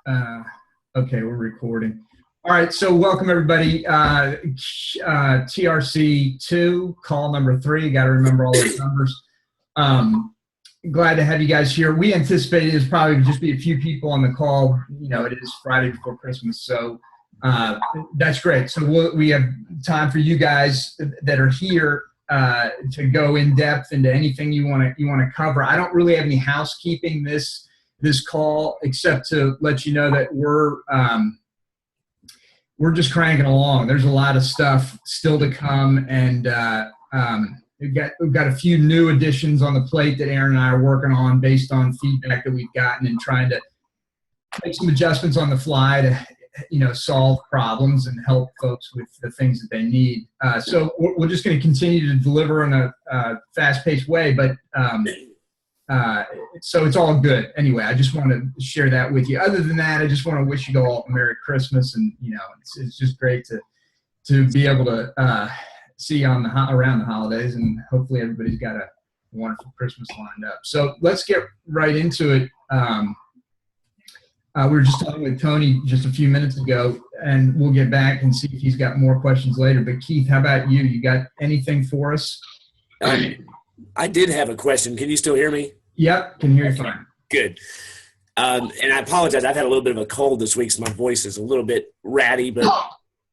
Okay, we're recording. All right, so welcome everybody. TRC2 call number 3. Got to remember all those numbers. Glad to have you guys here. We anticipated there's probably just be a few people on the call. You know, it is Friday before Christmas, so that's great. So we have time for you guys that are here to go in depth into anything you want to cover. I don't really have any housekeeping this call, except to let you know that we're just cranking along. There's a lot of stuff still to come, and we've got a few new additions on the plate that Aaron and I are working on based on feedback that we've gotten, and trying to make some adjustments on the fly to, you know, solve problems and help folks with the things that they need. So we're just going to continue to deliver in a fast-paced way, but so it's all good. Anyway, I just want to share that with you. Other than that, I just want to wish you all a Merry Christmas, and you know, it's just great to be able to see you around the holidays, and hopefully everybody's got a wonderful Christmas lined up. So let's get right into it. We were just talking with Tony just a few minutes ago, and we'll get back and see if he's got more questions later. But Keith, how about you? You got anything for us? I did have a question. Can you still hear me? Yep, can hear you fine. Good. And I apologize. I've had a little bit of a cold this week, so my voice is a little bit ratty, but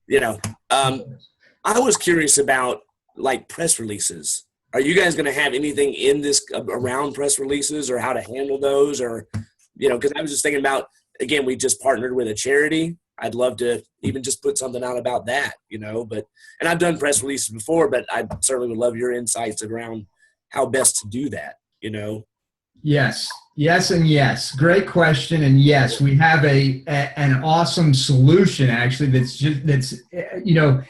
you know, I was curious about like press releases. Are you guys going to have anything in this around press releases, or how to handle those, or, you know, because I was just thinking about, again, we just partnered with a charity. I'd love to even just put something out about that, you know, and I've done press releases before, but I certainly would love your insights around how best to do that, you know? Yes, and yes. Great question. And yes, we have an awesome solution actually. That's you know,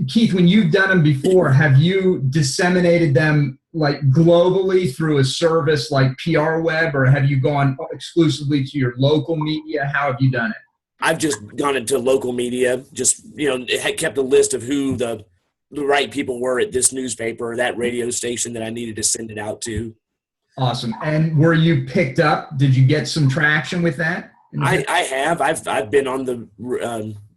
Keith, when you've done them before, have you disseminated them like globally through a service like PR Web, or have you gone exclusively to your local media? How have you done it? I've just gone into local media, just, you know, it had kept a list of who the right people were at this newspaper or that radio station that I needed to send it out to. Awesome. And were you picked up? Did you get some traction with that? I have. I've been on the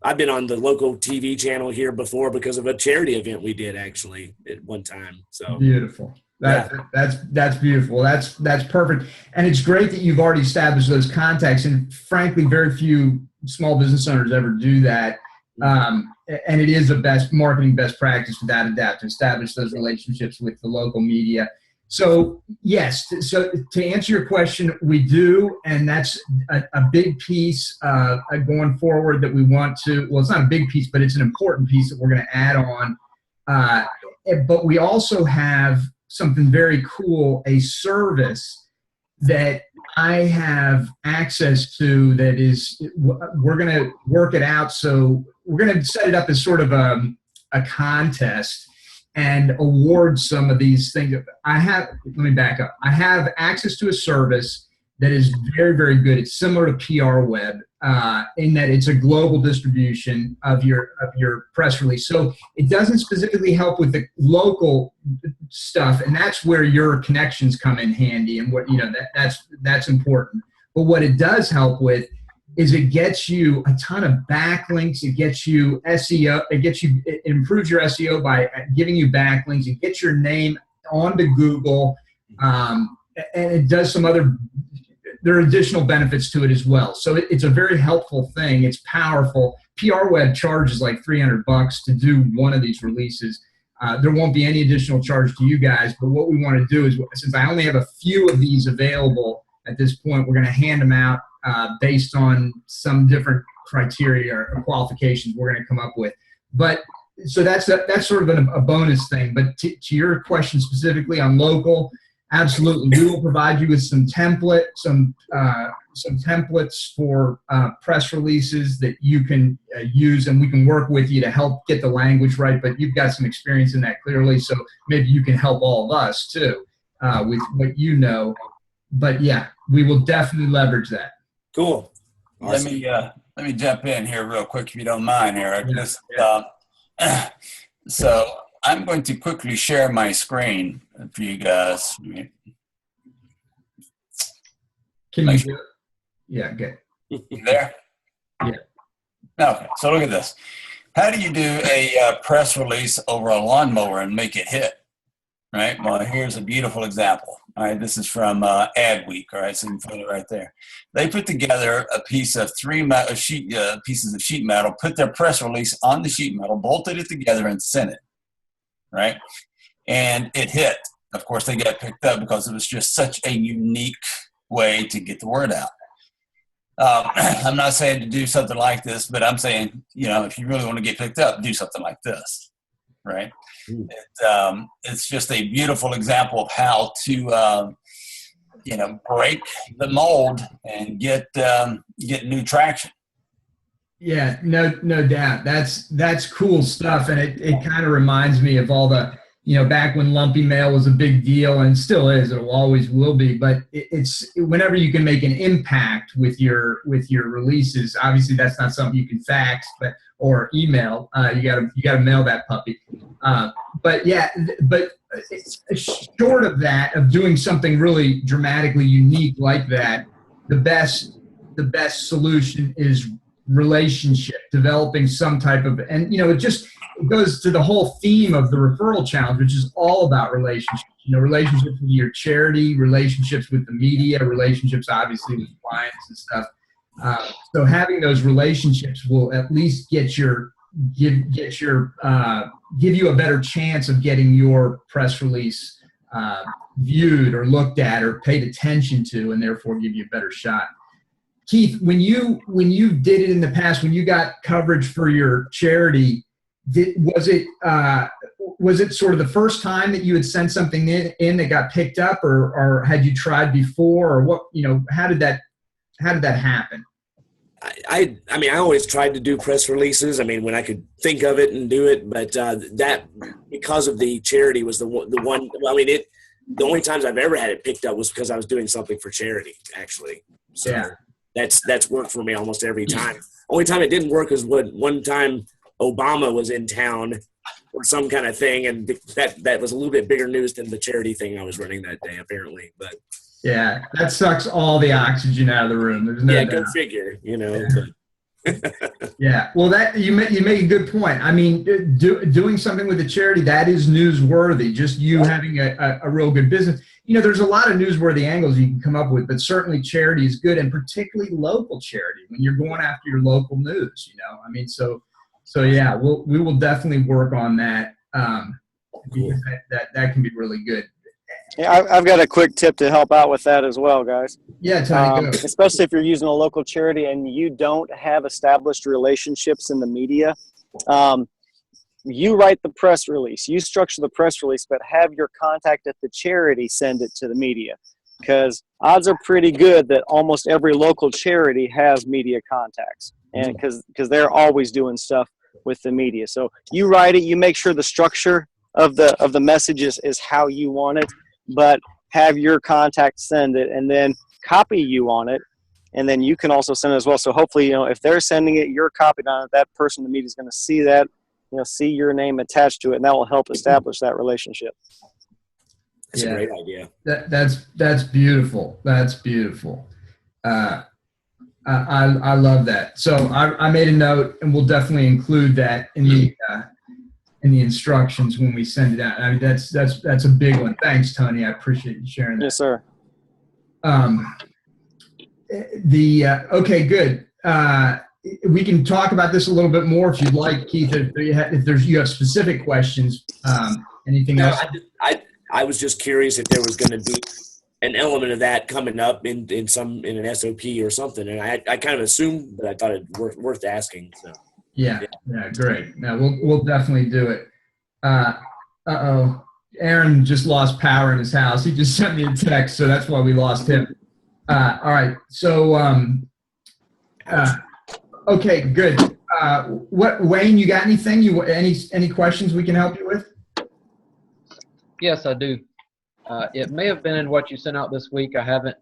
local TV channel here before because of a charity event we did actually at one time. So beautiful. That's beautiful. That's perfect. And it's great that you've already established those contacts. And frankly, very few small business owners ever do that. And it is a marketing best practice without a doubt to establish those relationships with the local media. So yes, so to answer your question, we do, and that's a big piece going forward that we want to, well, it's not a big piece, but it's an important piece that we're going to add on. But we also have something very cool, a service that I have access to that is, we're going to work it out. So we're going to set it up as sort of a contest and award some of these things. Let me back up. I have access to a service that is very, very good. It's similar to PR Web in that it's a global distribution of your press release. So it doesn't specifically help with the local stuff, and that's where your connections come in handy, and what, you know, that's important. But what it does help with is it gets you a ton of backlinks. It gets you SEO. It improves your SEO by giving you backlinks. It gets your name onto Google, and it does some other. There are additional benefits to it as well. So it's a very helpful thing. It's powerful. PR Web charges like $300 to do one of these releases. There won't be any additional charge to you guys. But what we want to do is, since I only have a few of these available at this point, we're going to hand them out based on some different criteria or qualifications we're going to come up with. But so that's sort of a bonus thing. But to your question specifically on local, absolutely, we will provide you with some templates for press releases that you can use, and we can work with you to help get the language right. But you've got some experience in that clearly, so maybe you can help all of us too with what you know. But yeah, we will definitely leverage that. Cool. Awesome. Let me jump in here real quick, if you don't mind, Eric. So I'm going to quickly share my screen for you guys. Can you do it? Yeah, good. You there? Okay, so look at this. How do you do a press release over a lawnmower and make it hit? Right. Well, here's a beautiful example. All right. This is from Ad Week. All right. So you can find it right there. They put together a piece of pieces of sheet metal, put their press release on the sheet metal, bolted it together, and sent it. Right. And it hit. Of course, they got picked up because it was just such a unique way to get the word out. I'm not saying to do something like this, but I'm saying, if you really want to get picked up, do something like this. Right. It's just a beautiful example of how to, break the mold and get new traction. Yeah, no doubt. That's cool stuff. And it kind of reminds me of all the, back when lumpy mail was a big deal, and still is, it always will be, but it's whenever you can make an impact with your releases. Obviously that's not something you can fax or email. You gotta mail that puppy. But short of that, of doing something really dramatically unique like that, the best solution is relationship, developing some type of, and it goes to the whole theme of the referral challenge, which is all about relationships. Relationships with your charity, relationships with the media, relationships obviously with clients and stuff. So having those relationships will at least give you a better chance of getting your press release viewed or looked at or paid attention to, and therefore give you a better shot. Keith, when you did it in the past, when you got coverage for your charity, was it sort of the first time that you had sent something in that got picked up, or had you tried before, or what? How did that happen? I mean, I always tried to do press releases. I mean, when I could think of it and do it, but that, because of the charity, was the one. Well, I mean, the only times I've ever had it picked up was because I was doing something for charity, actually. So yeah. That's worked for me almost every time. Only time it didn't work was one time Obama was in town or some kind of thing, and that was a little bit bigger news than the charity thing I was running that day, apparently. But yeah, that sucks all the oxygen out of the room. There's no doubt. Go figure. Yeah. Yeah. Well, that you make a good point. I mean, doing something with a charity, that is newsworthy. Just you having a real good business. There's a lot of newsworthy angles you can come up with, but certainly charity is good, and particularly local charity when you're going after your local news. I mean, so yeah, we will definitely work on that. Because that can be really good. Yeah, I've got a quick tip to help out with that as well, guys. Yeah, Tony, go. Especially if you're using a local charity and you don't have established relationships in the media. You write the press release, you structure the press release, but have your contact at the charity send it to the media, because odds are pretty good that almost every local charity has media contacts, and because they're always doing stuff with the media. So you write it, you make sure the structure of the message is how you want it, but have your contact send it and then copy you on it, and then you can also send it as well. So hopefully, if they're sending it, you're copied on it, that person in the media is going to see that, see your name attached to it, and that will help establish that relationship. That's a great idea. That's beautiful. That's beautiful. I love that. So I made a note, and we'll definitely include that in the instructions when we send it out. I mean, that's a big one. Thanks, Tony. I appreciate you sharing that. Yes, sir. Okay, good. We can talk about this a little bit more if you'd like, Keith. If you have specific questions, anything else? I was just curious if there was going to be an element of that coming up in an SOP or something, and I kind of assumed, but I thought it worth asking. So. Yeah, great. No, we'll definitely do it. Aaron just lost power in his house. He just sent me a text, so that's why we lost him. All right. So, okay, good. Wayne, you got anything? Any questions we can help you with? Yes, I do. It may have been in what you sent out this week. I haven't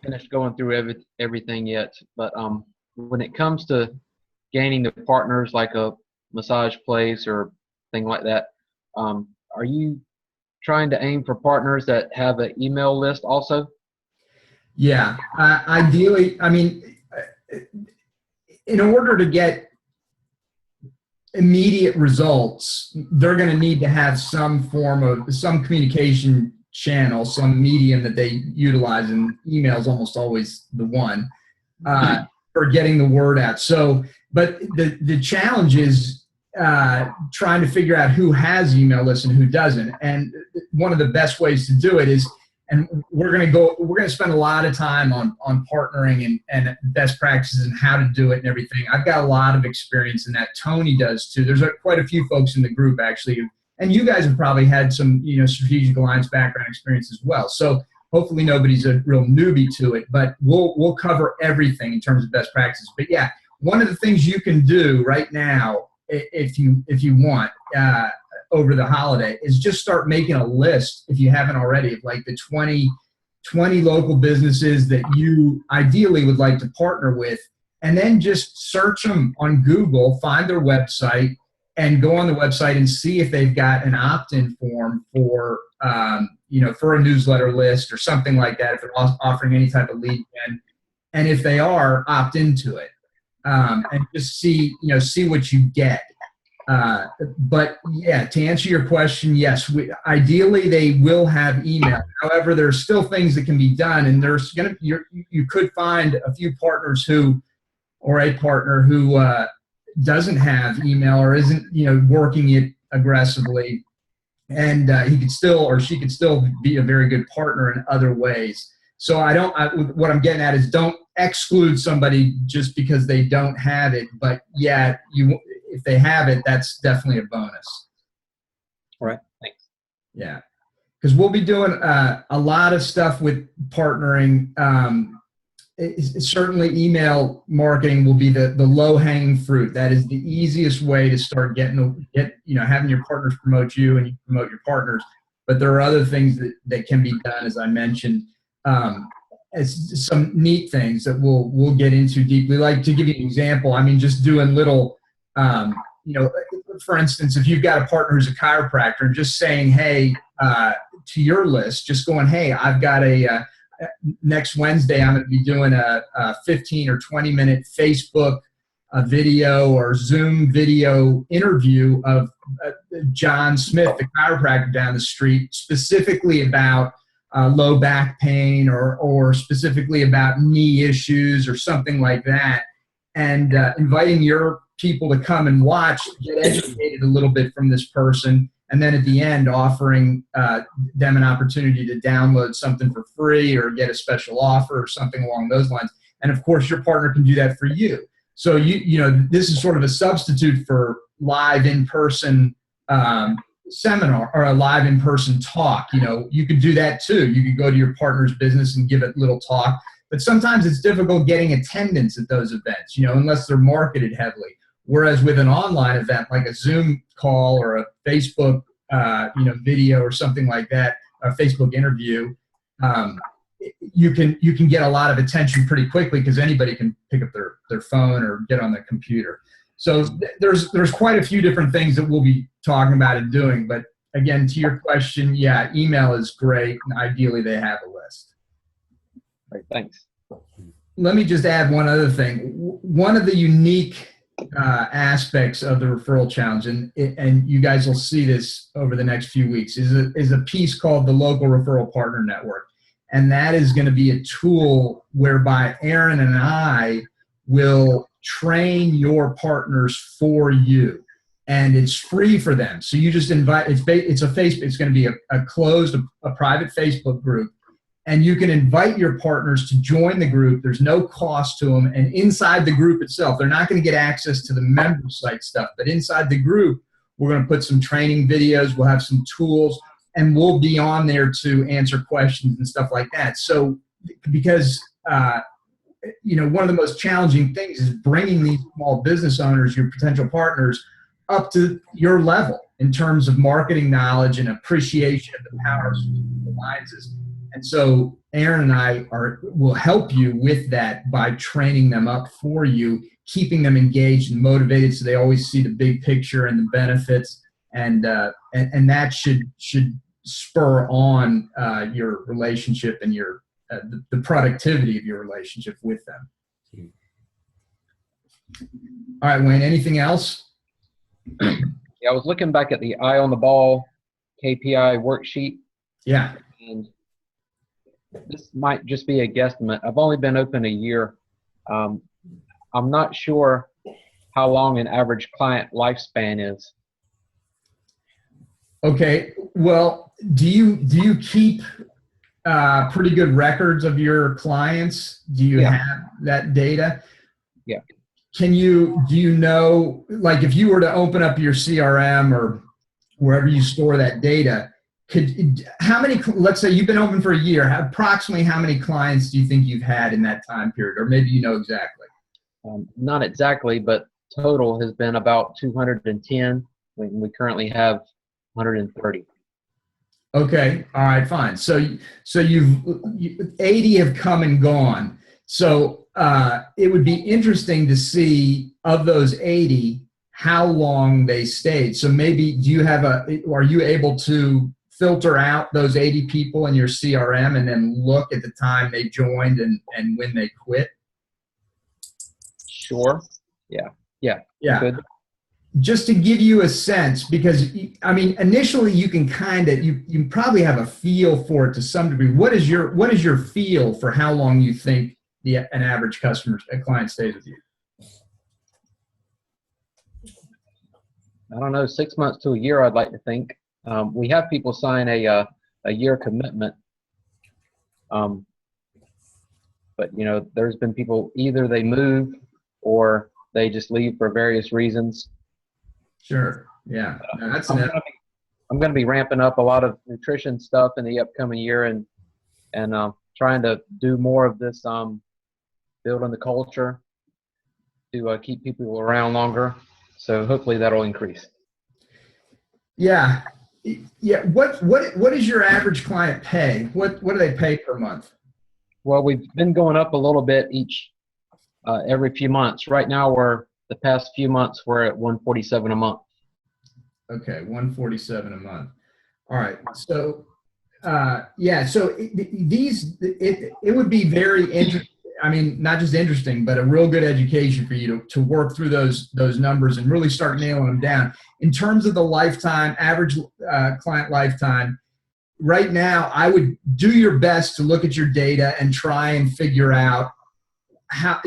finished going through everything yet, but when it comes to gaining the partners like a massage place or thing like that, are you trying to aim for partners that have an email list also? Yeah, ideally, I mean, in order to get immediate results, they're going to need to have some form of some communication channel, some medium that they utilize, and email is almost always the one for getting the word out. So, but the challenge is trying to figure out who has email lists and who doesn't. And one of the best ways to do it is, and we're going to spend a lot of time on partnering and best practices and how to do it and everything. I've got a lot of experience in that. Tony does too. There's quite a few folks in the group actually, and you guys have probably had some, strategic alliance background experience as well. So hopefully nobody's a real newbie to it, but we'll cover everything in terms of best practices. But yeah, one of the things you can do right now, if you want, over the holiday, is just start making a list, if you haven't already, of like the 20 local businesses that you ideally would like to partner with, and then just search them on Google, find their website, and go on the website and see if they've got an opt-in form for for a newsletter list or something like that, if they're offering any type of lead gen. And if they are, opt into it, and just see what you get. But yeah, to answer your question, yes, ideally they will have email. However, there's still things that can be done, and you could find a few partners or a partner who doesn't have email or isn't working it aggressively, and he could still or she could still be a very good partner in other ways. So what I'm getting at is, don't exclude somebody just because they don't have it, but yeah, if they have it, that's definitely a bonus. All right, thanks. Yeah, because we'll be doing a lot of stuff with partnering. Certainly email marketing will be the low-hanging fruit. That is the easiest way to start having your partners promote you and you promote your partners. But there are other things that can be done, as I mentioned, as some neat things that we'll get into deeply. Like, to give you an example, I mean, just doing little, for instance, if you've got a partner who's a chiropractor, just saying, hey, to your list, just going, hey, I've got next Wednesday, I'm going to be doing a 15 or 20-minute Facebook video or Zoom video interview of John Smith, the chiropractor down the street, specifically about low back pain or specifically about knee issues or something like that, and inviting your people to come and watch, get educated a little bit from this person, and then at the end offering them an opportunity to download something for free or get a special offer or something along those lines. And of course, your partner can do that for you. So this is sort of a substitute for live in-person seminar or a live in-person talk. You could do that too. You could go to your partner's business and give a little talk, but sometimes it's difficult getting attendance at those events, unless they're marketed heavily. Whereas with an online event like a Zoom call or a Facebook video or something like that, a Facebook interview, you can get a lot of attention pretty quickly because anybody can pick up their phone or get on their computer. So there's quite a few different things that we'll be talking about and doing. But again, to your question, yeah, email is great, and ideally they have a list. Great, thanks. Let me just add one other thing. One of the unique aspects of the referral challenge, and you guys will see this over the next few weeks, is a piece called the Local Referral Partner Network. And that is going to be a tool whereby Aaron and I will train your partners for you, and it's free for them. So you just invite, it's going to be a closed, a private Facebook group, and you can invite your partners to join the group. There's no cost to them. And inside the group itself, they're not going to get access to the member site stuff, but inside the group, we're going to put some training videos. We'll have some tools, and we'll be on there to answer questions and stuff like that. So because, one of the most challenging things is bringing these small business owners, your potential partners, up to your level in terms of marketing knowledge and appreciation of the power of alliances. And so Aaron and I will help you with that by training them up for you, keeping them engaged and motivated so they always see the big picture and the benefits, and that should spur on your relationship and your the productivity of your relationship with them. All right, Wayne, anything else? Yeah, I was looking back at the eye on the ball KPI worksheet, Yeah. and this might just be a guesstimate. I've only been open a year. I'm not sure how long an average client lifespan is. Okay. Well, do you keep pretty good records of your clients? Do you Yeah. have that data? Yeah. Do you know, like if you were to open up your CRM or wherever you store that data, let's say you've been open for a year, approximately how many clients do you think you've had in that time period? Or maybe you know exactly. Not exactly, but total has been about 210. We currently have 130. Okay. All right, fine. So you've 80 have come and gone. So it would be interesting to see of those 80 how long they stayed. So maybe are you able to filter out those 80 people in your CRM and then look at the time they joined and when they quit? Sure. Yeah. Yeah. Good. Just to give you a sense, because I mean, initially you can you probably have a feel for it to some degree. What is your feel for how long you think an average a client stays with you? I don't know, 6 months to a year, I'd like to think. We have people sign a year commitment. But there's been people, either they move or they just leave for various reasons. Sure. Yeah. No, I'm going to be ramping up a lot of nutrition stuff in the upcoming year and trying to do more of this, building the culture to keep people around longer. So hopefully that'll increase. Yeah. Yeah. What is your average client pay? What do they pay per month? Well, we've been going up a little bit every few months. Right now the past few months we're at $147 a month. Okay, $147 a month. All right. So, yeah. So it would be very interesting. I mean, not just interesting, but a real good education for you to work through those numbers and really start nailing them down. In terms of the average client lifetime, right now, I would do your best to look at your data and try and figure out how,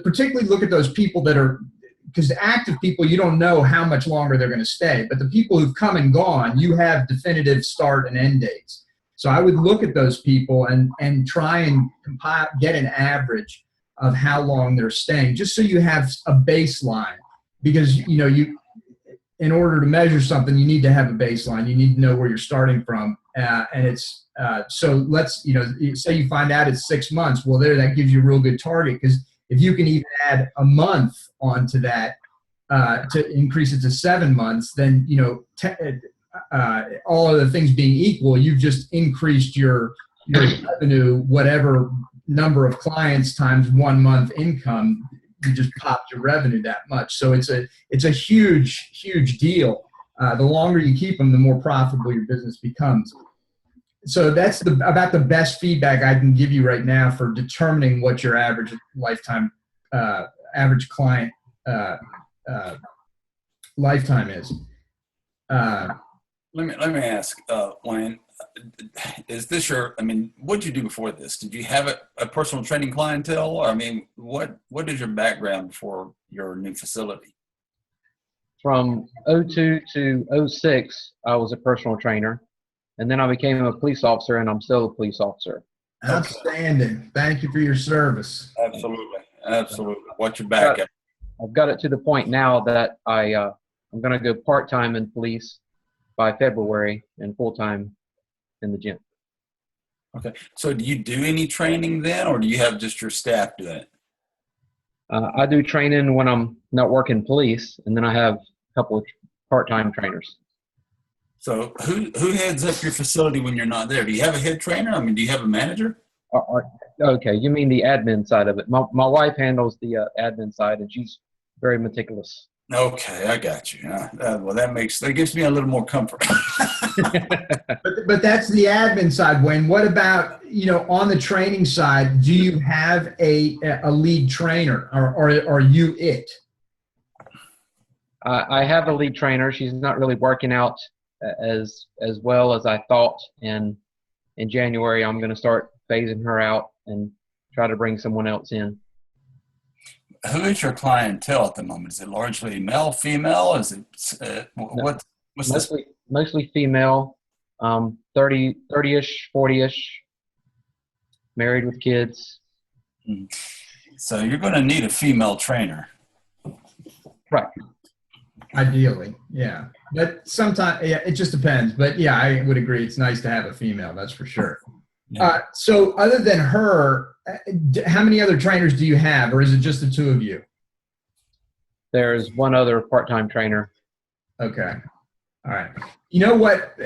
particularly look at those people because active people, you don't know how much longer they're going to stay. But the people who've come and gone, you have definitive start and end dates. So I would look at those people and try and get an average of how long they're staying, just so you have a baseline. Because in order to measure something, you need to have a baseline. You need to know where you're starting from, and it's so let's say you find out it's 6 months. Well, that gives you a real good target, because if you can even add a month onto that to increase it to 7 months, then all other things being equal, you've just increased your revenue, whatever number of clients times 1 month income. You just popped your revenue that much. So it's a huge deal. The longer you keep them, the more profitable your business becomes. So that's about the best feedback I can give you right now for determining what your average lifetime, average client lifetime is. Let me ask, Wayne, is this what did you do before this? Did you have a personal training clientele? Or, what is your background before your new facility? From 02 to 06, I was a personal trainer, and then I became a police officer, and I'm still a police officer. Outstanding. Thank you for your service. Absolutely. What's your backup? I've got it to the point now that I'm going to go part-time in police by February and full-time in the gym. Okay. So do you do any training then, or do you have just your staff doing it? I do training when I'm not working police, and then I have a couple of part-time trainers. So who heads up your facility when you're not there? Do you have a head trainer? Do you have a manager? Okay, you mean the admin side of it. My wife handles the admin side, and she's very meticulous. Okay, I got you. Well, that gives me a little more comfort. But that's the admin side, Wayne. What about, on the training side, do you have a lead trainer, or are you it? I have a lead trainer. She's not really working out as well as I thought. And in January, I'm going to start phasing her out and try to bring someone else in. Who is your clientele at the moment? Is it largely male, female? Is it what's this? Mostly female, 30-ish, 40-ish, married with kids. So you're going to need a female trainer. Right. Ideally, yeah. But sometimes, yeah, it just depends. But yeah, I would agree. It's nice to have a female, that's for sure. Yeah. So other than her, how many other trainers do you have, or is it just the two of you? There's one other part-time trainer. Okay. All right. You know what?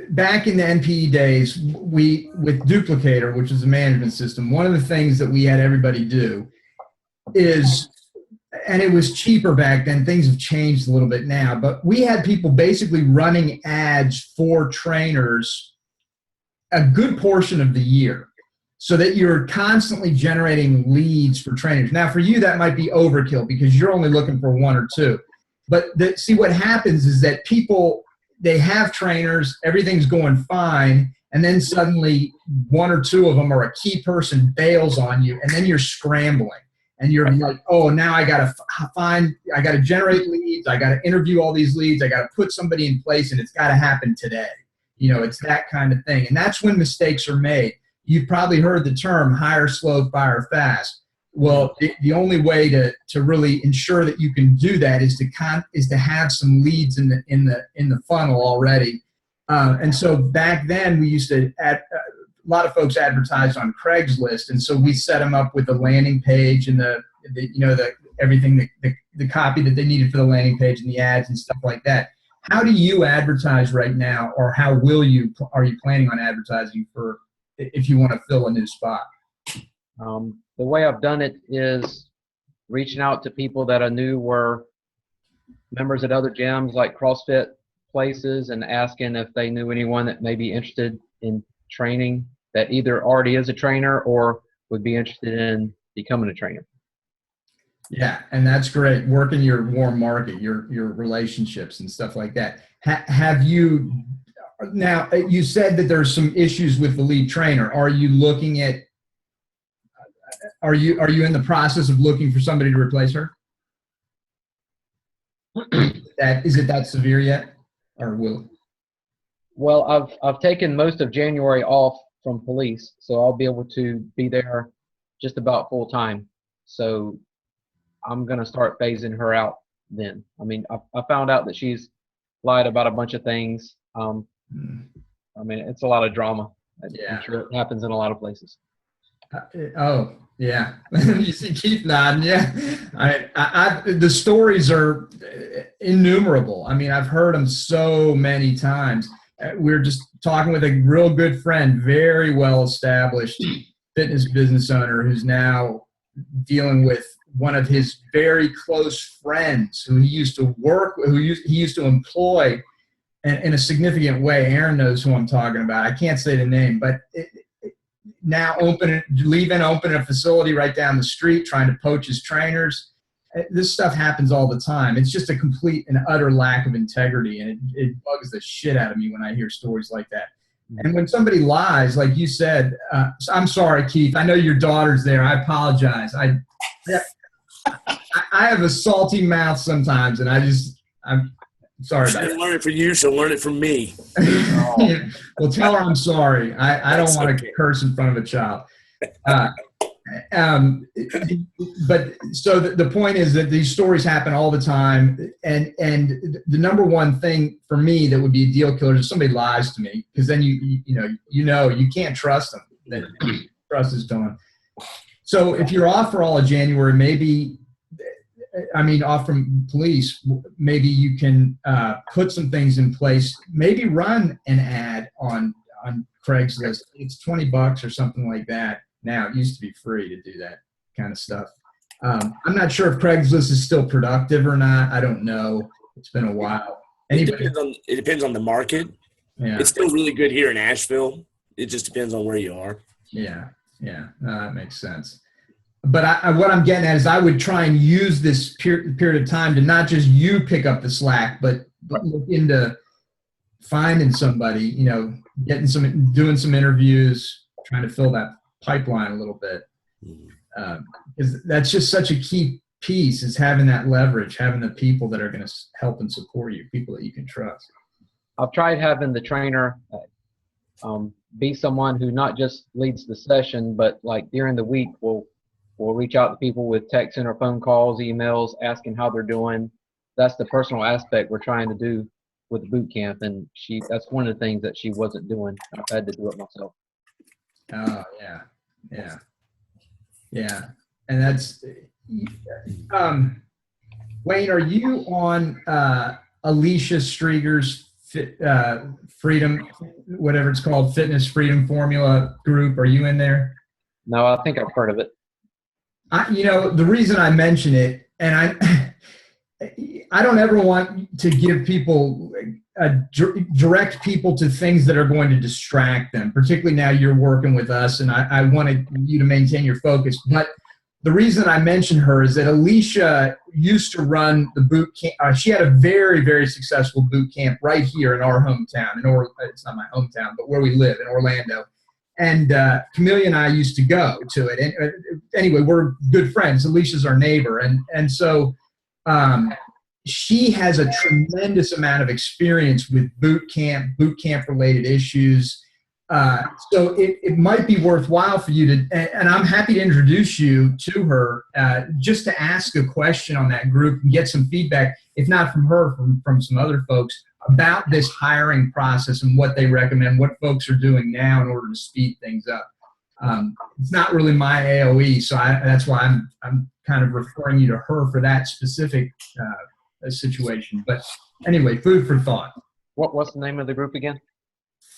Back in the NPE days, with Duplicator, which is a management system, one of the things that we had everybody do is, and it was cheaper back then, things have changed a little bit now, but we had people basically running ads for trainers a good portion of the year so that you're constantly generating leads for trainers. Now, for you, that might be overkill because you're only looking for one or two. But see, what happens is that people, they have trainers, everything's going fine, and then suddenly one or two of them or a key person bails on you, and then you're scrambling. And you're like, oh, now I got to generate leads. I got to interview all these leads. I got to put somebody in place, and it's got to happen today. You know, it's that kind of thing. And that's when mistakes are made. You've probably heard the term hire slow, fire fast. Well, the only way to really ensure that you can do that is to have some leads in the funnel already. And so back then we used to a lot of folks advertised on Craigslist, and so we set them up with the landing page and the everything, the copy that they needed for the landing page and the ads and stuff like that. How do you advertise right now, or how are you planning on advertising for if you want to fill a new spot? The way I've done it is reaching out to people that I knew were members at other gyms like CrossFit places and asking if they knew anyone that may be interested in training, that either already is a trainer or would be interested in becoming a trainer. Yeah, and that's great. Working your warm market, your relationships and stuff like that. Have you now? You said that there's some issues with the lead trainer. Are you looking at? Are you in the process of looking for somebody to replace her? Is it that severe yet, or will? Well, I've taken most of January off from police, so I'll be able to be there just about full time. So I'm going to start phasing her out then. I mean, I found out that she's lied about a bunch of things. I mean, it's a lot of drama. Yeah. I'm sure it happens in a lot of places. Oh, yeah. You see Keith nodding. Yeah. The stories are innumerable. I mean, I've heard them so many times. We're just talking with a real good friend, very well established fitness business owner who's now dealing with one of his very close friends who he used to work with, he used to employ in a significant way. Aaron knows who I'm talking about. I can't say the name, but now open a facility right down the street, trying to poach his trainers. This stuff happens all the time. It's just a complete and utter lack of integrity, and it bugs the shit out of me when I hear stories like that. And when somebody lies, like you said, I'm sorry, Keith. I know your daughter's there. I apologize. I have a salty mouth sometimes, and I'm sorry about it. She didn't learn it from you, she'll learn it from me. Well, tell her I'm sorry. I don't want to curse in front of a child. But so the point is that these stories happen all the time, and the number one thing for me that would be a deal killer is if somebody lies to me, because then you can't trust them. That trust is gone. So if you're off for all of January, off from police, maybe you can put some things in place. Maybe run an ad on Craigslist. It's $20 or something like that. Now, it used to be free to do that kind of stuff. I'm not sure if Craigslist is still productive or not. I don't know. It's been a while. It depends on the market. Yeah. It's still really good here in Asheville. It just depends on where you are. Yeah. No, that makes sense. but what I'm getting at is I would try and use this period of time to not just you pick up the slack, but look into finding somebody, doing some interviews, trying to fill that pipeline a little bit. Because that's just such a key piece, is having that leverage, having the people that are going to help and support you, people that you can trust. I've tried having the trainer be someone who not just leads the session, but like during the week we'll reach out to people with texting or phone calls, emails, asking how they're doing. That's the personal aspect we're trying to do with the boot camp, and that's one of the things that she wasn't doing. I've had to do it myself. Oh yeah. And that's Wayne, are you on Alicia Strieger's Freedom, whatever it's called, Fitness Freedom Formula group? Are you in there? No, I think I've heard of it. The reason I mention it, and I don't ever want to give people direct people to things that are going to distract them. Particularly now you're working with us, and I wanted you to maintain your focus. But the reason I mention her is that Alicia used to run the boot camp. She had a very, very successful boot camp right here in our hometown. It's not my hometown, but where we live in Orlando. And Camelia and I used to go to it. And anyway, we're good friends. Alicia's our neighbor. And so she has a tremendous amount of experience with boot camp related issues. So it might be worthwhile for you to, and I'm happy to introduce you to her, just to ask a question on that group and get some feedback, if not from her, from some other folks, about this hiring process and what they recommend, what folks are doing now in order to speed things up. It's not really my AOE, so that's why I'm kind of referring you to her for that specific situation. But anyway, food for thought. What's the name of the group again?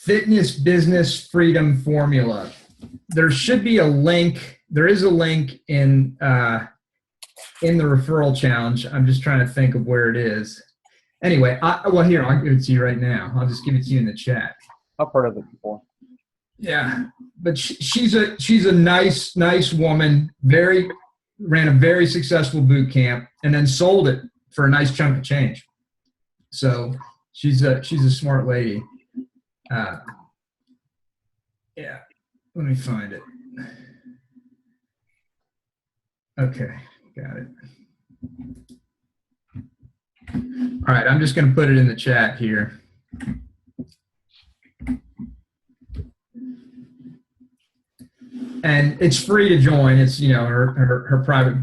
Fitness Business Freedom Formula. There should be a link. There is a link in the referral challenge. I'm just trying to think of where it is. Anyway, here, I'll give it to you right now. I'll just give it to you in the chat. I've heard of it before. Yeah, but she's a nice woman. Ran a very successful boot camp and then sold it for a nice chunk of change. So she's a smart lady. Yeah, let me find it. Okay, got it. All right, I'm just going to put it in the chat here. And it's free to join. It's her private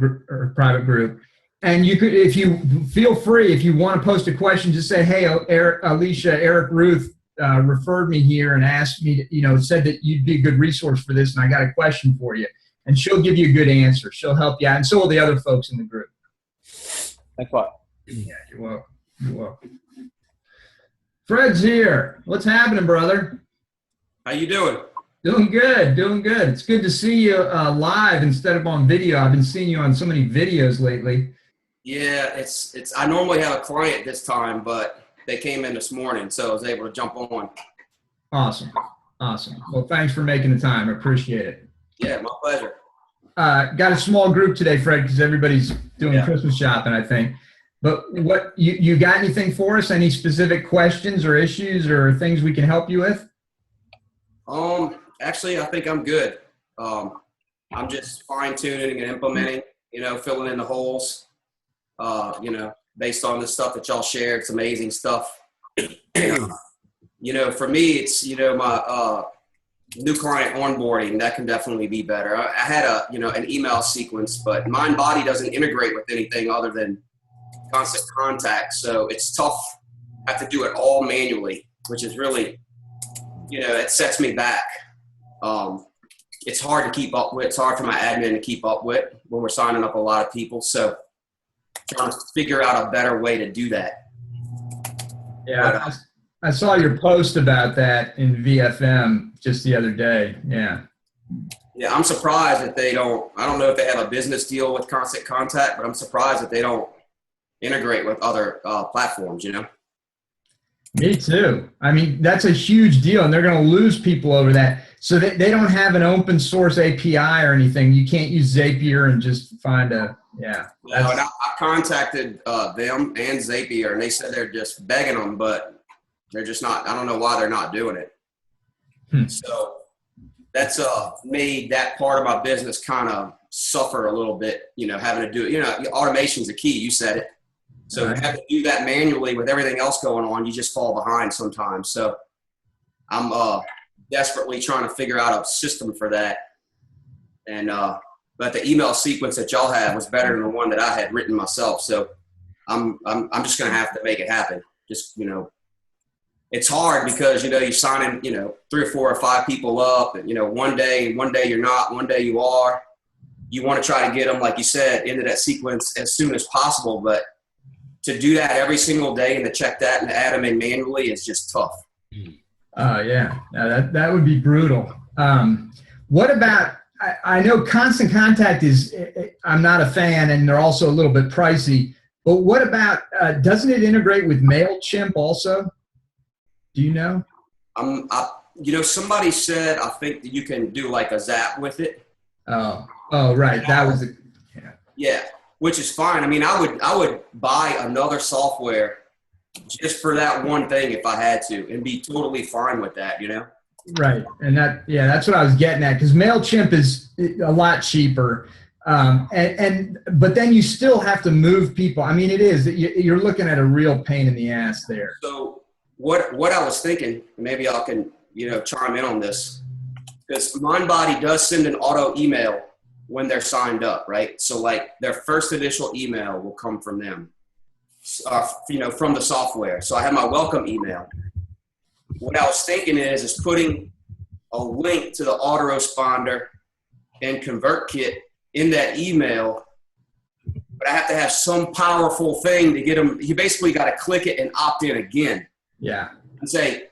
group. And you could, if you feel free, if you want to post a question, just say, hey, Eric Ruth referred me here and asked me, said that you'd be a good resource for this, and I got a question for you. And she'll give you a good answer. She'll help you out, and so will the other folks in the group. Thanks a lot. Yeah, you're welcome. You're welcome. Fred's here. What's happening, brother? How you doing? Doing good. It's good to see you live instead of on video. I've been seeing you on so many videos lately. Yeah, it's. I normally have a client this time, but they came in this morning, so I was able to jump on. Awesome. Well, thanks for making the time. I appreciate it. Yeah, my pleasure. Got a small group today, Fred, because everybody's doing Christmas shopping, I think. But what you got anything for us? Any specific questions or issues or things we can help you with? Actually, I think I'm good. I'm just fine tuning and implementing, filling in the holes, based on the stuff that y'all shared. It's amazing stuff. For me, it's, my new client onboarding, that can definitely be better. I had an email sequence, but mind-body doesn't integrate with anything other than constant contact. So it's tough. I have to do it all manually, which is really, it sets me back. It's hard to keep up with. It's hard for my admin to keep up with when we're signing up a lot of people. So trying to figure out a better way to do that. Yeah, I saw your post about that in VFM just the other day. Yeah. Yeah, I'm surprised that I don't know if they have a business deal with Constant Contact, but I'm surprised that they don't integrate with other platforms, Me too. I mean, that's a huge deal, and they're going to lose people over that. So they don't have an open source API or anything. You can't use Zapier and just find a, yeah. No, and I contacted them and Zapier, and they said they're just begging them, but they're just not. I don't know why they're not doing it. So that's made that part of my business kind of suffer a little bit. Having to do it. Automation's the key. You said it. So you have to do that manually with everything else going on. You just fall behind sometimes. So I'm desperately trying to figure out a system for that. And but the email sequence that y'all had was better than the one that I had written myself. So I'm just gonna have to make it happen. Just it's hard because you're signing 3 or 4 or 5 people up, and one day you're not, one day you are. You want to try to get them, like you said, into that sequence as soon as possible, but to do that every single day and to check that and to add them in manually is just tough. Yeah, that would be brutal. What about, I know Constant Contact is, I'm not a fan, and they're also a little bit pricey, but what about, doesn't it integrate with MailChimp also? Do you know? Somebody said, I think that you can do like a Zap with it. Oh, right. That was it. Yeah, which is fine. I mean, I would buy another software just for that one thing if I had to, and be totally fine with that, Right. And that's what I was getting at, because MailChimp is a lot cheaper. But then you still have to move people. I mean, it is, you're looking at a real pain in the ass there. So what I was thinking, maybe I can, chime in on this, because MindBody does send an auto email when they're signed up, right? So like their first initial email will come from them, from the software. So I have my welcome email. What I was thinking is putting a link to the autoresponder and ConvertKit in that email, but I have to have some powerful thing to get them. You basically got to click it and opt in again. Yeah. And say,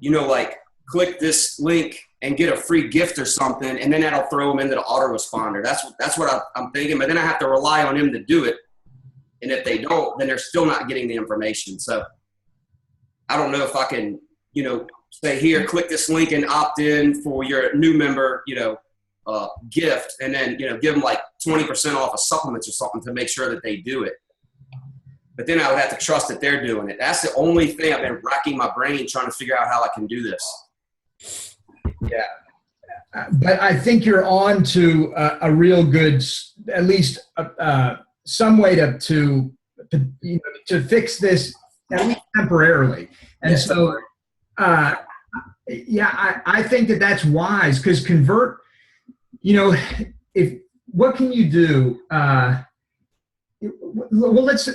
like click this link and get a free gift or something, and then that'll throw them into the autoresponder. That's what I'm thinking. But then I have to rely on them to do it, and if they don't, then they're still not getting the information. So I don't know if I can, say here, click this link and opt in for your new member, gift, and then give them like 20% off of supplements or something to make sure that they do it. But then I would have to trust that they're doing it. That's the only thing I've been racking my brain trying to figure out how I can do this. Yeah. But I think you're on to a real good, at least some way to fix this, at least temporarily. And yes. So, I think that's wise, because Convert, what can you do? Well, let's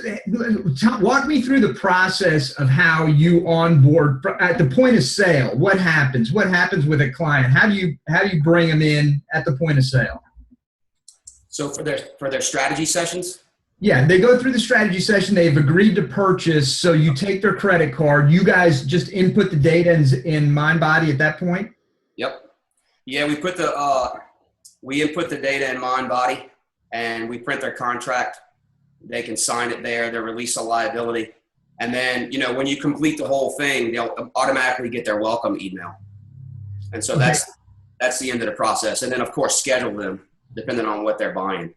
walk me through the process of how you onboard at the point of sale. What happens? What happens with a client? How do you bring them in at the point of sale? So for their strategy sessions? Yeah, they go through the strategy session. They've agreed to purchase. So you take their credit card. You guys just input the data in MindBody at that point? Yep. Yeah, we input the data in MindBody, and we print their contract. They can sign it there. They'll release a liability. And then, when you complete the whole thing, they'll automatically get their welcome email. And so that's the end of the process. And then, of course, schedule them depending on what they're buying.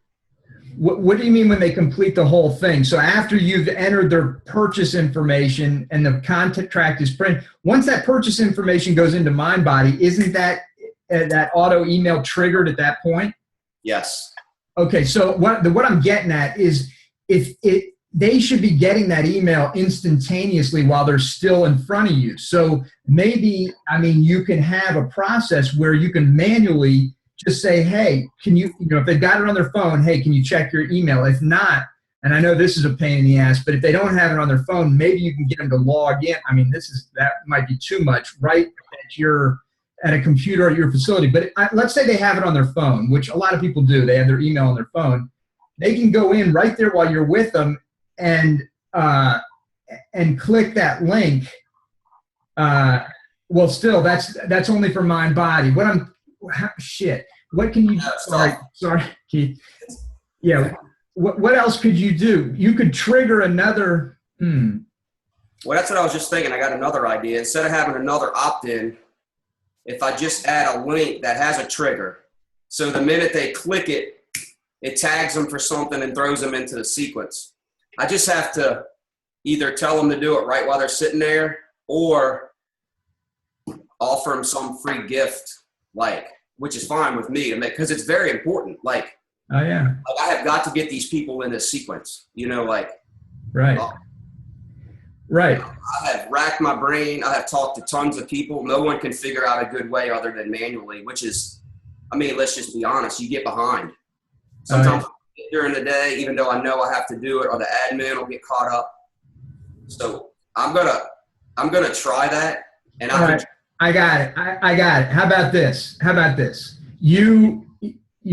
What do you mean when they complete the whole thing? So after you've entered their purchase information and the contract is printed, once that purchase information goes into MindBody, isn't that auto email triggered at that point? Yes. Okay, so what I'm getting at is they should be getting that email instantaneously while they're still in front of you. So maybe, you can have a process where you can manually just say, hey, can you, if they've got it on their phone, hey, can you check your email? If not, and I know this is a pain in the ass, but if they don't have it on their phone, maybe you can get them to log in. That might be too much, right? At a computer at your facility. But let's say they have it on their phone, which a lot of people do. They have their email on their phone. They can go in right there while you're with them and click that link. Well, still, that's only for MindBody. What can you? Sorry, Keith. Yeah. What else could you do? You could trigger another. Well, that's what I was just thinking. I got another idea. Instead of having another opt-in, if I just add a link that has a trigger. So the minute they click it, it tags them for something and throws them into the sequence. I just have to either tell them to do it right while they're sitting there or offer them some free gift, which is fine with me, because it's very important. Oh yeah. I have got to get these people in this sequence, Right. Right. I have racked my brain. I have talked to tons of people. No one can figure out a good way other than manually, which is, let's just be honest, you get behind. Sometimes during the day, even though I know I have to do it, or the admin will get caught up. So I'm gonna try that. And I got it. I got it. How about this? You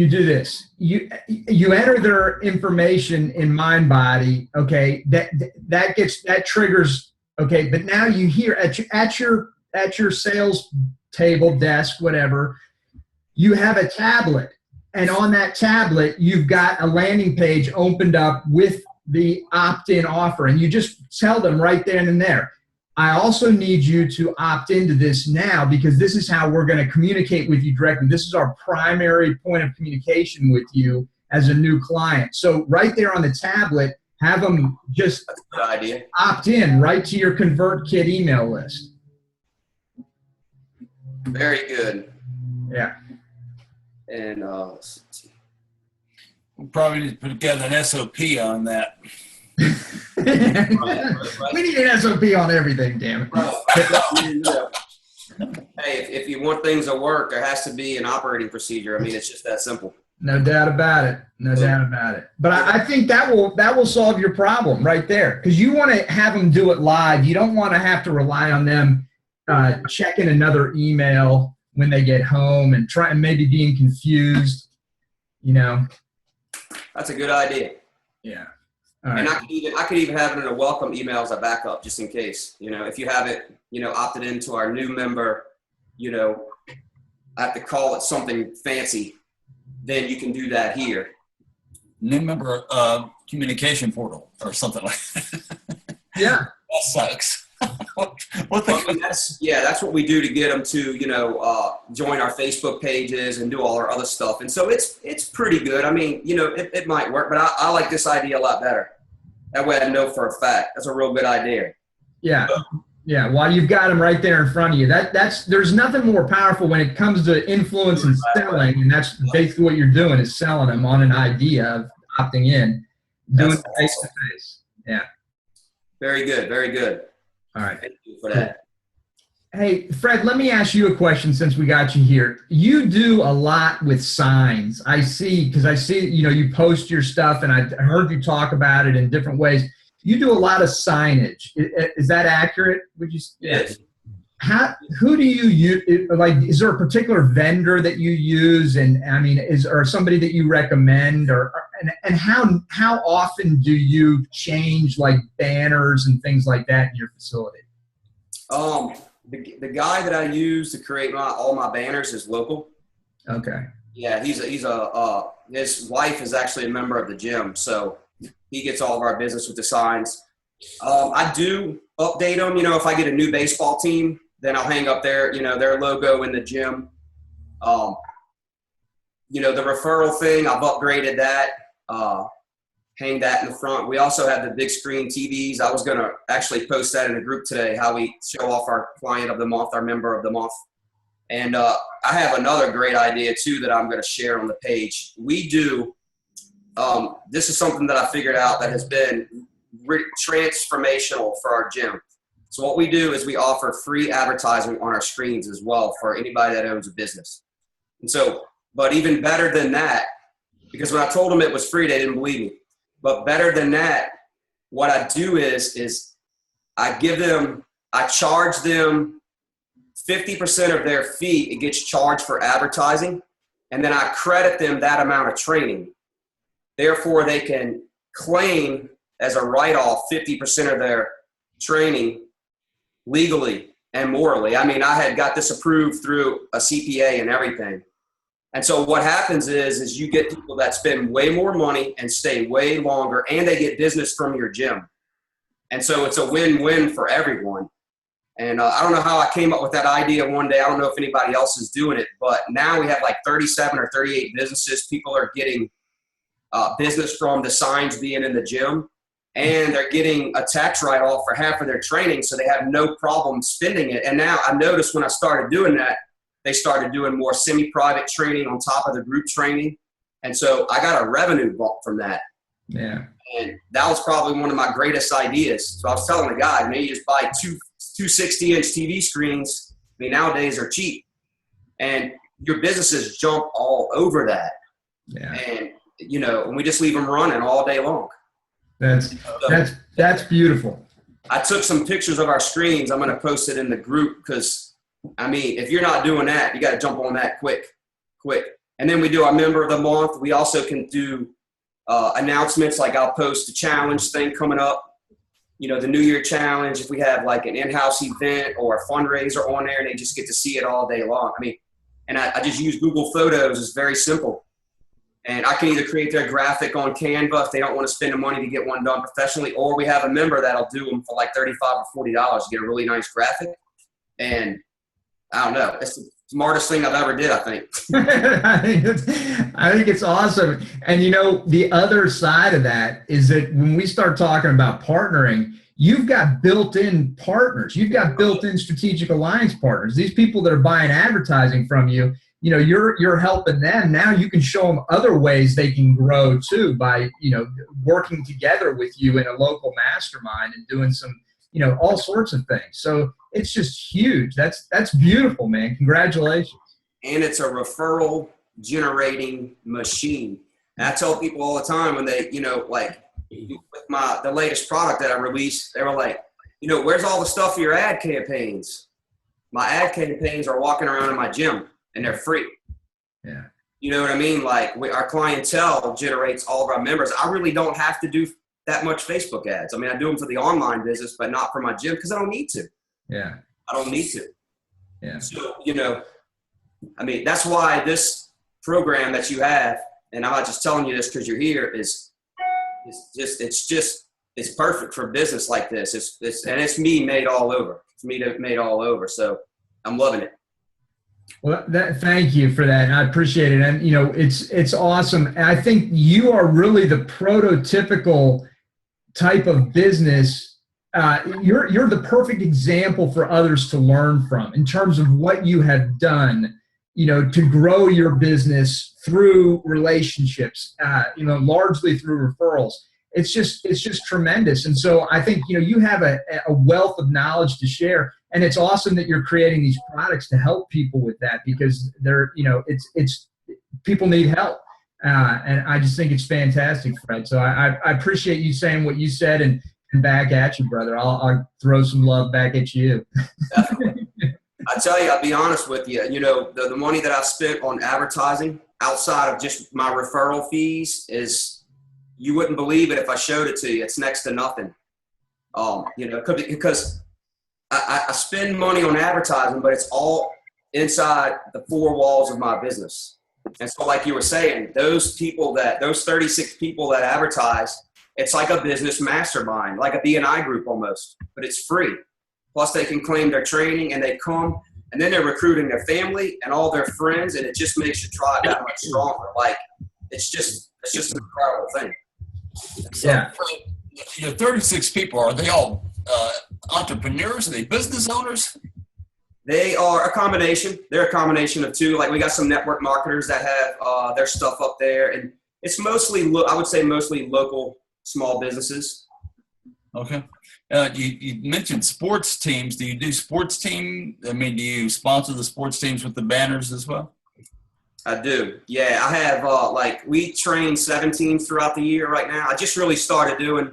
do this. You enter their information in MindBody. Okay. That triggers. Okay. But now you hear at your sales table, desk, whatever, you have a tablet, and on that tablet you've got a landing page opened up with the opt-in offer, and you just tell them right then and there, I also need you to opt into this now, because this is how we're going to communicate with you directly. This is our primary point of communication with you as a new client. So right there on the tablet, have them just opt in right to your ConvertKit email list. Very good. Yeah. And We'll probably need to put together an SOP on that. We need an SOP on everything, damn it. Hey, if you want things to work, there has to be an operating procedure. It's just that simple. No doubt about it. No doubt about it. But I think that will solve your problem right there, because you want to have them do it live. You don't want to have to rely on them checking another email when they get home and maybe being confused. That's a good idea. Yeah. Right. And I could even have it in a welcome email as a backup, just in case. If you haven't, opted into our new member, I have to call it something fancy, then you can do that here. New member communication portal or something like that. Yeah. That sucks. That's what we do to get them to, join our Facebook pages and do all our other stuff. And so it's pretty good. It might work, but I like this idea a lot better. That way I know for a fact. That's a real good idea. Yeah. Yeah. While you've got them right there in front of you, there's nothing more powerful when it comes to influence and selling. And that's basically what you're doing, is selling them on an idea of opting in, doing it face to face. Yeah. Very good. Very good. All right. Thank you for that. Hey, Fred, let me ask you a question since we got you here. You do a lot with signs. I see, you post your stuff, and I heard you talk about it in different ways. You do a lot of signage. Is that accurate? Would you? Yes. Who do you use? Is there a particular vendor that you use? And or somebody that you recommend, and how often do you change banners and things like that in your facility? The guy that I use to create all my banners is local. Okay. Yeah, his wife is actually a member of the gym, so he gets all of our business with the signs. I do update them. If I get a new baseball team, then I'll hang up their logo in the gym. The referral thing, I've upgraded that. Hang that in the front. We also have the big screen TVs. I was going to actually post that in a group today, how we show off our client of the month, our member of the month. And I have another great idea too that I'm going to share on the page. We do, this is something that I figured out that has been transformational for our gym. So what we do is we offer free advertising on our screens as well for anybody that owns a business. And so, but even better than that, because when I told them it was free, they didn't believe me. But better than that, what I do is I charge them 50% of their fee. It gets charged for advertising. And then I credit them that amount of training. Therefore, they can claim as a write-off 50% of their training legally and morally. I had got this approved through a CPA and everything. And so what happens is you get people that spend way more money and stay way longer, and they get business from your gym. And so it's a win-win for everyone. And I don't know how I came up with that idea one day. I don't know if anybody else is doing it, but now we have like 37 or 38 businesses. People are getting business from the signs being in the gym, and they're getting a tax write-off for half of their training, so they have no problem spending it. And now I noticed when I started doing that, they started doing more semi-private training on top of the group training. And so I got a revenue bump from that. Yeah. And that was probably one of my greatest ideas. So I was telling the guy, maybe just buy two 60-inch TV screens. I mean, nowadays are cheap. And your businesses jump all over that. Yeah. And, you know, and we just leave them running all day long. That's beautiful. I took some pictures of our screens. I'm going to post it in the group because, I mean, if you're not doing that, you got to jump on that quick. And then we do our member of the month. We also can do announcements, like I'll post a challenge thing coming up, you know, the New Year challenge. If we have like an in-house event or a fundraiser on there, and they just get to see it all day long. I mean, and I just use Google Photos. It's very simple. And I can either create their graphic on Canva if they don't want to spend the money to get one done professionally, or we have a member that'll do them for like $35 or $40 to get a really nice graphic. And I don't know, it's the smartest thing I've ever did, I think. I think it's awesome. And, you know, the other side of that is that when we start talking about partnering, you've got built-in partners. You've got built-in strategic alliance partners. These people that are buying advertising from you, you know, you're helping them. Now you can show them other ways they can grow too by, you know, working together with you in a local mastermind and doing some, you know, all sorts of things. So it's just huge. That's beautiful, man. Congratulations. And it's a referral generating machine. And I tell people all the time when they, you know, like with the latest product that I released, they were like, you know, where's all the stuff for your ad campaigns? My ad campaigns are walking around in my gym and they're free. Yeah. You know what I mean? Like our clientele generates all of our members. I really don't have to do that much Facebook ads. I mean, I do them for the online business, but not for my gym because I don't need to. Yeah. I don't need to. Yeah. So, you know, I mean, that's why this program that you have, and I'm not just telling you this because you're here, it's perfect for business like this. It's me made all over. It's me made all over. So I'm loving it. Well, thank you for that. And I appreciate it. And, you know, it's awesome. And I think you are really the prototypical type of business. You're the perfect example for others to learn from in terms of what you have done, you know, to grow your business through relationships, you know, largely through referrals. It's just tremendous. And so I think, you know, you have a wealth of knowledge to share, and it's awesome that you're creating these products to help people with that, because they're, you know, it's people need help. And I just think it's fantastic, Fred. So I appreciate you saying what you said, and back at you, brother. I'll throw some love back at you. Definitely. I tell you, I'll be honest with you. You know, the money that I've spent on advertising outside of just my referral fees is, you wouldn't believe it if I showed it to you. It's next to nothing. You know, because I spend money on advertising, but it's all inside the four walls of my business. And so, like you were saying, those 36 people that advertise, it's like a business mastermind, like a BNI group almost, but it's free. Plus they can claim their training, and they come, and then they're recruiting their family and all their friends, and it just makes your tribe that much stronger. Like it's just an incredible thing. So, Yeah. Your 36 people, are they all entrepreneurs? Are they business owners? They are a combination. They're a combination of two. Like we got some network marketers that have their stuff up there, and it's mostly, I would say, mostly local small businesses. Okay. You mentioned sports teams. Do you do sports team? I mean, do you sponsor the sports teams with the banners as well? I do. Yeah, I have we train 7 teams throughout the year right now. I just really started doing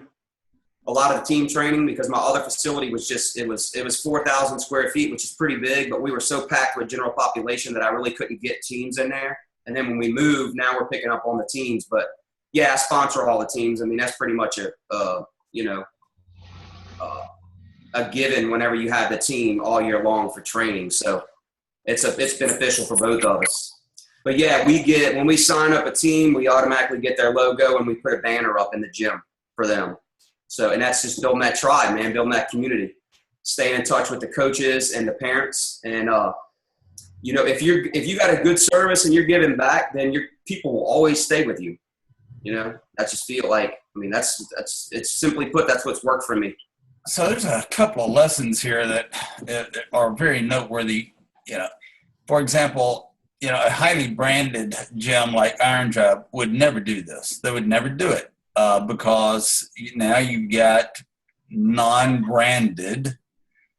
a lot of the team training because my other facility was it was 4,000 square feet, which is pretty big, but we were so packed with general population that I really couldn't get teams in there. And then when we moved, now we're picking up on the teams. But yeah, I sponsor all the teams. I mean, that's pretty much a given whenever you have the team all year long for training. So it's beneficial for both of us. But yeah, when we sign up a team, we automatically get their logo and we put a banner up in the gym for them. So, and that's just building that tribe, man, building that community. staying in touch with the coaches and the parents. And, you know, if you got a good service and you're giving back, then your people will always stay with you. You know, I just feel like, I mean, that's it's simply put, that's what's worked for me. So there's a couple of lessons here that are very noteworthy. You know, for example, you know, a highly branded gym like Iron Job would never do this. They would never do it because now you've got non-branded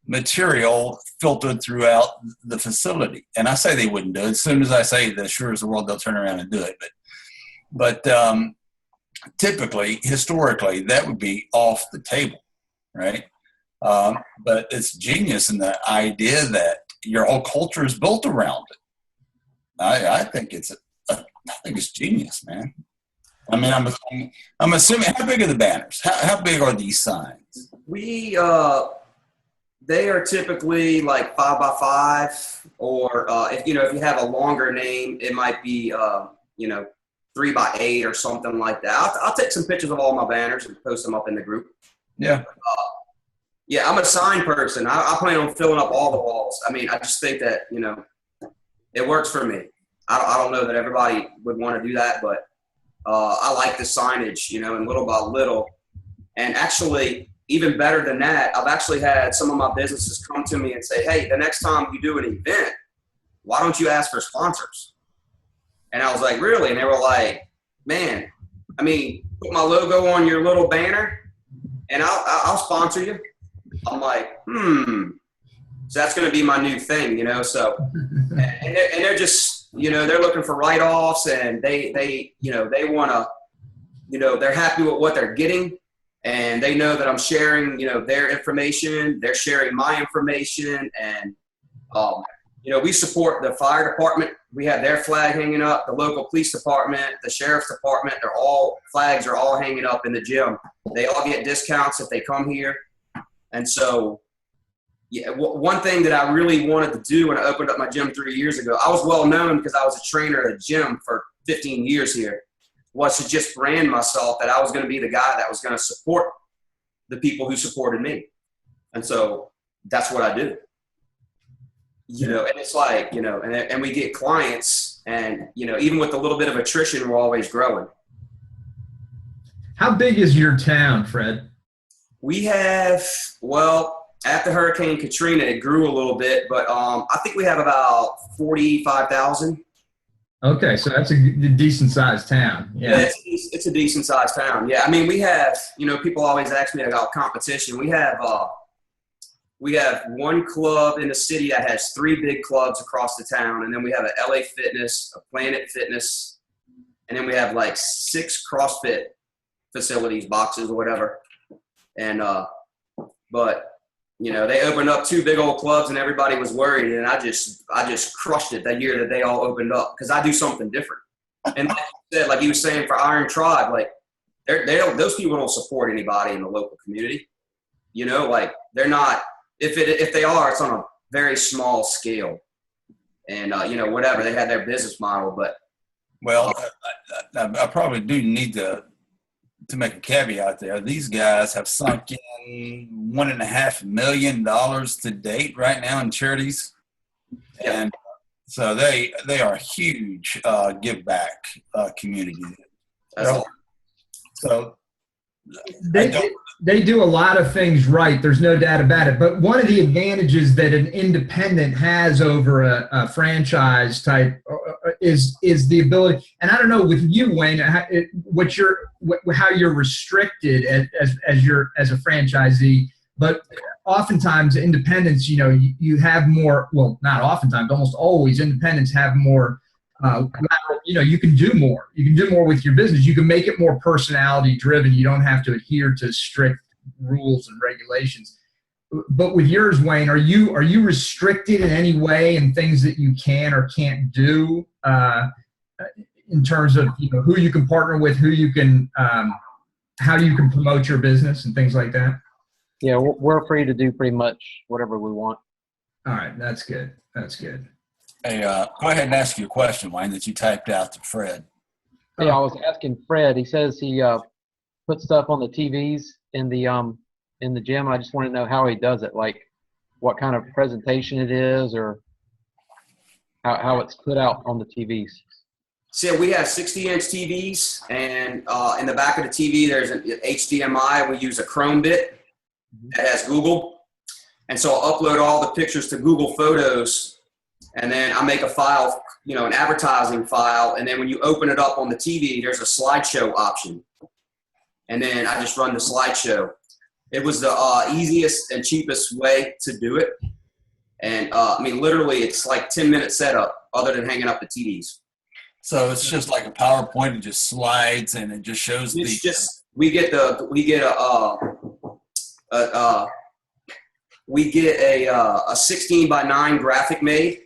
material filtered throughout the facility. And I say they wouldn't do it. As soon as I say that, sure as the world, they'll turn around and do it. But typically, historically, that would be off the table, right? But it's genius in the idea that your whole culture is built around it. I think it's genius, man. I mean, I'm assuming, how big are the banners? How big are these signs? They are typically like 5x5, or if you have a longer name, it might be 3x8 or something like that. I'll take some pictures of all my banners and post them up in the group. Yeah. Yeah, I'm a sign person. I plan on filling up all the walls. I mean, I just think that, it works for me. I don't know that everybody would want to do that, but I like the signage, and little by little. And actually, even better than that, I've actually had some of my businesses come to me and say, hey, the next time you do an event, why don't you ask for sponsors? And I was like, really? And they were like, man, I mean, put my logo on your little banner and I'll sponsor you. I'm like, so that's going to be my new thing, so, and they're just, they're looking for write-offs, and they want to, they're happy with what they're getting, and they know that I'm sharing, their information, they're sharing my information, and, we support the fire department. We have their flag hanging up, the local police department, the sheriff's department, flags are all hanging up in the gym. They all get discounts if they come here. And so, yeah, one thing that I really wanted to do when I opened up my gym 3 years ago, I was well known because I was a trainer at a gym for 15 years here, was to just brand myself that I was going to be the guy that was going to support the people who supported me. And so that's what I do. And it's like, and we get clients, and, even with a little bit of attrition, we're always growing. How big is your town, Fred? We have, after Hurricane Katrina, it grew a little bit, but I think we have about 45,000. Okay, so that's a decent sized town. Yeah, it's a decent sized town. Yeah, I mean, we have, people always ask me about competition. We have one club in the city that has 3 big clubs across the town, and then we have a LA Fitness, a Planet Fitness, and then we have like 6 CrossFit facilities, boxes or whatever. And but they opened up 2 big old clubs, and everybody was worried, and I just crushed it that year that they all opened up, because I do something different. And like you said, like he was saying for Iron Tribe, like those people don't support anybody in the local community. Like they're not. If they are, it's on a very small scale, and whatever, they had their business model. But I probably do need to make a caveat there. These guys have sunk in $1.5 million to date right now in charities, and so they are a huge give back community. So they do a lot of things right. There's no doubt about it. But one of the advantages that an independent has over a franchise type is the ability. And I don't know with you, Wayne, how you're restricted as a franchisee. But oftentimes independents, you have more. Well, not oftentimes, almost always independents have more. You can do more. You can do more with your business. You can make it more personality driven. You don't have to adhere to strict rules and regulations. But with yours, Wayne, are you restricted in any way in things that you can or can't do in terms of who you can partner with, who you can, how you can promote your business and things like that? Yeah, we're free to do pretty much whatever we want. All right, that's good. That's good. Hey, go ahead and ask your question, Wayne, that you typed out to Fred. Yeah, I was asking Fred. He says he puts stuff on the TVs in the gym. I just want to know how he does it. Like, what kind of presentation it is, or how it's put out on the TVs? So we have 60-inch TVs, and in the back of the TV, there's an HDMI. We use a Chrome bit that has Google. And so I'll upload all the pictures to Google Photos, and then I make a file, an advertising file. And then when you open it up on the TV, there's a slideshow option. And then I just run the slideshow. It was the easiest and cheapest way to do it. And literally it's like 10-minute setup other than hanging up the TVs. So it's just like a PowerPoint. It just slides and it just shows we get a 16:9 graphic made.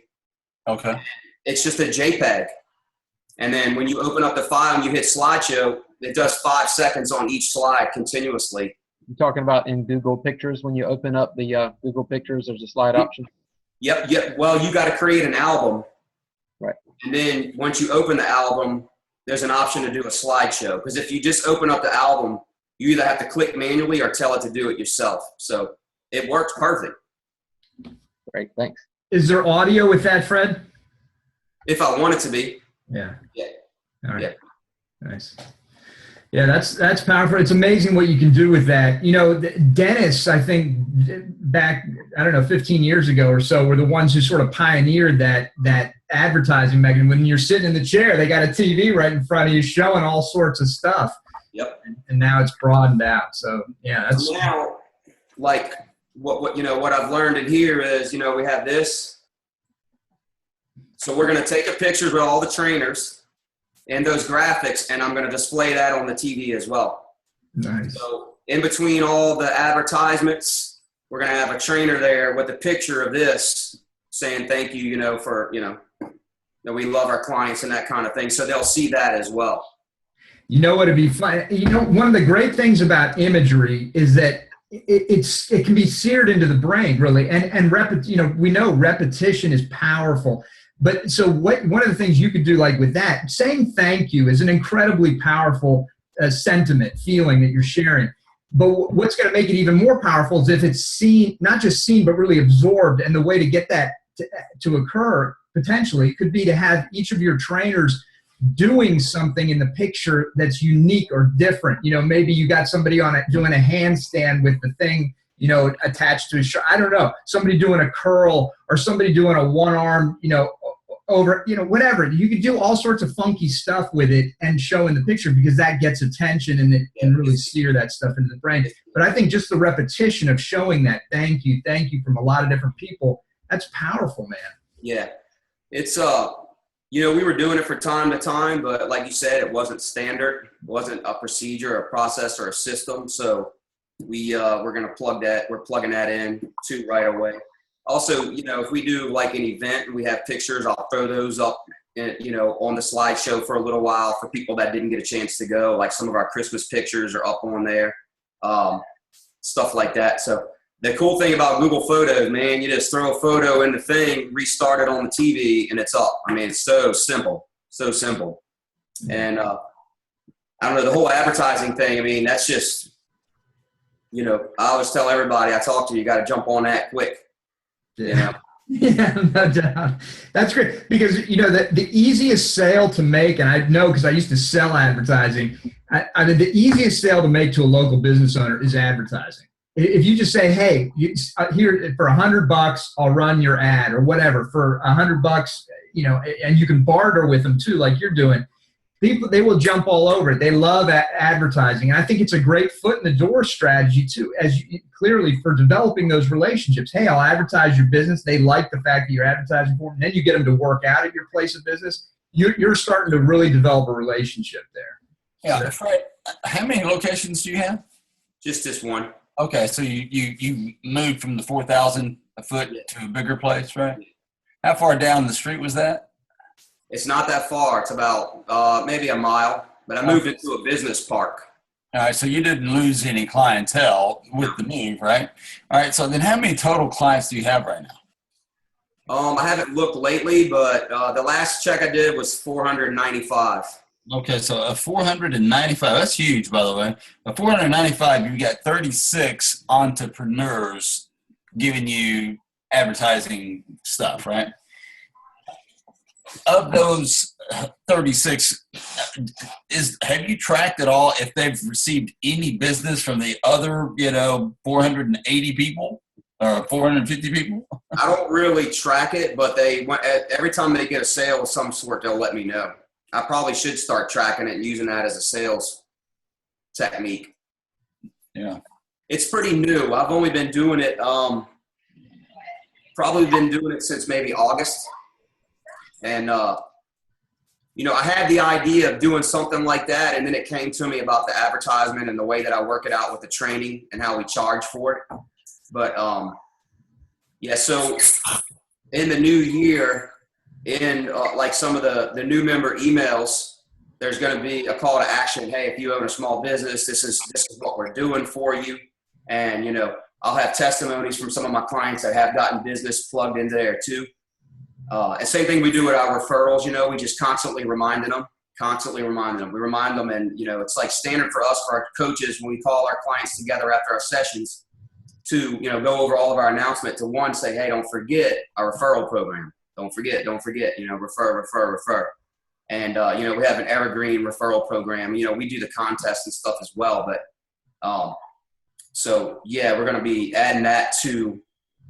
Okay. It's just a JPEG. And then when you open up the file and you hit slideshow, it does 5 seconds on each slide continuously. You're talking about in Google Pictures, when you open up the Google Pictures, there's a slide option? Yep. Well, you got to create an album. Right. And then once you open the album, there's an option to do a slideshow. Because if you just open up the album, you either have to click manually or tell it to do it yourself. So it works perfect. Great, thanks. Is there audio with that, Fred? If I want it to be. Yeah. Yeah. All right. Yeah. Nice. Yeah, that's powerful. It's amazing what you can do with that. Dentists, I think back, 15 years ago or so, were the ones who sort of pioneered that advertising mechanism. When you're sitting in the chair, they got a TV right in front of you showing all sorts of stuff. Yep. And now it's broadened out. So yeah, that's now, like what I've learned in here is, we have this. So we're going to take a picture with all the trainers and those graphics, and I'm going to display that on the TV as well. Nice. So in between all the advertisements, we're going to have a trainer there with a picture of this saying thank you, that we love our clients and that kind of thing. So they'll see that as well. You know what would be fun? One of the great things about imagery is that it can be seared into the brain, really. And we know repetition is powerful. But so one of the things you could do, like with that, saying thank you is an incredibly powerful sentiment, feeling that you're sharing. But what's going to make it even more powerful is if it's seen, not just seen, but really absorbed. And the way to get that to occur potentially could be to have each of your trainers doing something in the picture that's unique or different. Maybe you got somebody doing a handstand with the thing, attached to his shirt. I don't know. Somebody doing a curl or somebody doing a one arm, over, whatever. You could do all sorts of funky stuff with it and show in the picture because that gets attention and it can really sear that stuff into the brain. But I think just the repetition of showing that thank you from a lot of different people, that's powerful, man. Yeah. It's, we were doing it from time to time, but like you said, it wasn't standard. It wasn't a procedure, a process, or a system. So we're going to plug that. We're plugging that in too right away. Also, if we do like an event and we have pictures, I'll throw those up, on the slideshow for a little while for people that didn't get a chance to go. Like some of our Christmas pictures are up on there, stuff like that. So the cool thing about Google Photos, man, you just throw a photo in the thing, restart it on the TV, and it's up. It's so simple, so simple. And I don't know, the whole advertising thing, that's just, I always tell everybody I talk to, you got to jump on that quick. Yeah, no doubt. That's great because, the easiest sale to make, and I know because I used to sell advertising, the easiest sale to make to a local business owner is advertising. If you just say, hey, here for $100, I'll run your ad or whatever for $100, and you can barter with them too, like you're doing. People, they will jump all over it. They love advertising. And I think it's a great foot in the door strategy too, clearly for developing those relationships. Hey, I'll advertise your business. They like the fact that you're advertising for them. And then you get them to work out at your place of business. You're starting to really develop a relationship there. Yeah, that's right. How many locations do you have? Just this one. Okay, so you moved from the 4,000 a foot to a bigger place, right? How far down the street was that? It's not that far. It's about maybe a mile, but I moved into a business park. All right, so you didn't lose any clientele with the move, right? All right, so then how many total clients do you have right now? I haven't looked lately, but the last check I did was 495. Okay, so a 495, that's huge, by the way. A 495, you got 36 entrepreneurs giving you advertising stuff, right? Of those 36, have you tracked at all if they've received any business from the other, 480 people or 450 people? I don't really track it, but every time they get a sale of some sort, they'll let me know. I probably should start tracking it and using that as a sales technique. Yeah. It's pretty new. I've only been doing it, probably been doing it since maybe August. And, I had the idea of doing something like that, and then it came to me about the advertisement and the way that I work it out with the training and how we charge for it. But, so in the new year, in like some of the new member emails, there's going to be a call to action. Hey, if you own a small business, this is what we're doing for you. And, I'll have testimonies from some of my clients that have gotten business plugged into there too. And same thing we do with our referrals, we just constantly remind them. We remind them, and, it's like standard for us, for our coaches, when we call our clients together after our sessions to, go over all of our announcement, to one, say, hey, don't forget our referral program. Don't forget, refer. And, we have an evergreen referral program. We do the contest and stuff as well. But, we're going to be adding that to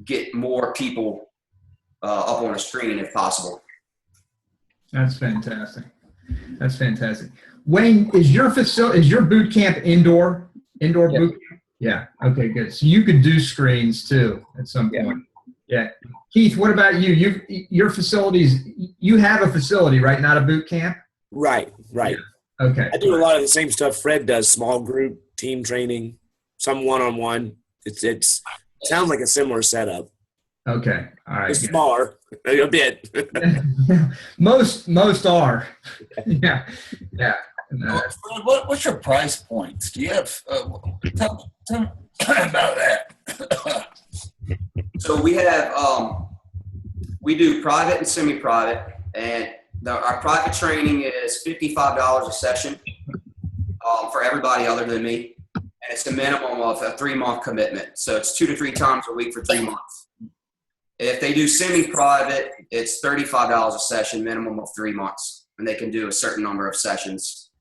get more people up on the screen if possible. That's fantastic. Wayne, is your boot camp indoor boot camp? Yeah. Okay, good. So you could do screens too at some point. Yeah. Keith, what about you? Your facilities, you have a facility, right? Not a boot camp? Right. Yeah. Okay. I do a lot of the same stuff Fred does, small group, team training, some one-on-one. It sounds like a similar setup. Okay. All right. It's smaller a bit. Most are. Yeah. What's your price points? Do you have tell about that? So we have we do private and semi-private, and our private training is $55 a session for everybody other than me, and it's a minimum of a 3-month commitment. So it's 2 to 3 times a week for 3 months. If they do semi-private, it's $35 a session, minimum of 3 months, and they can do a certain number of sessions.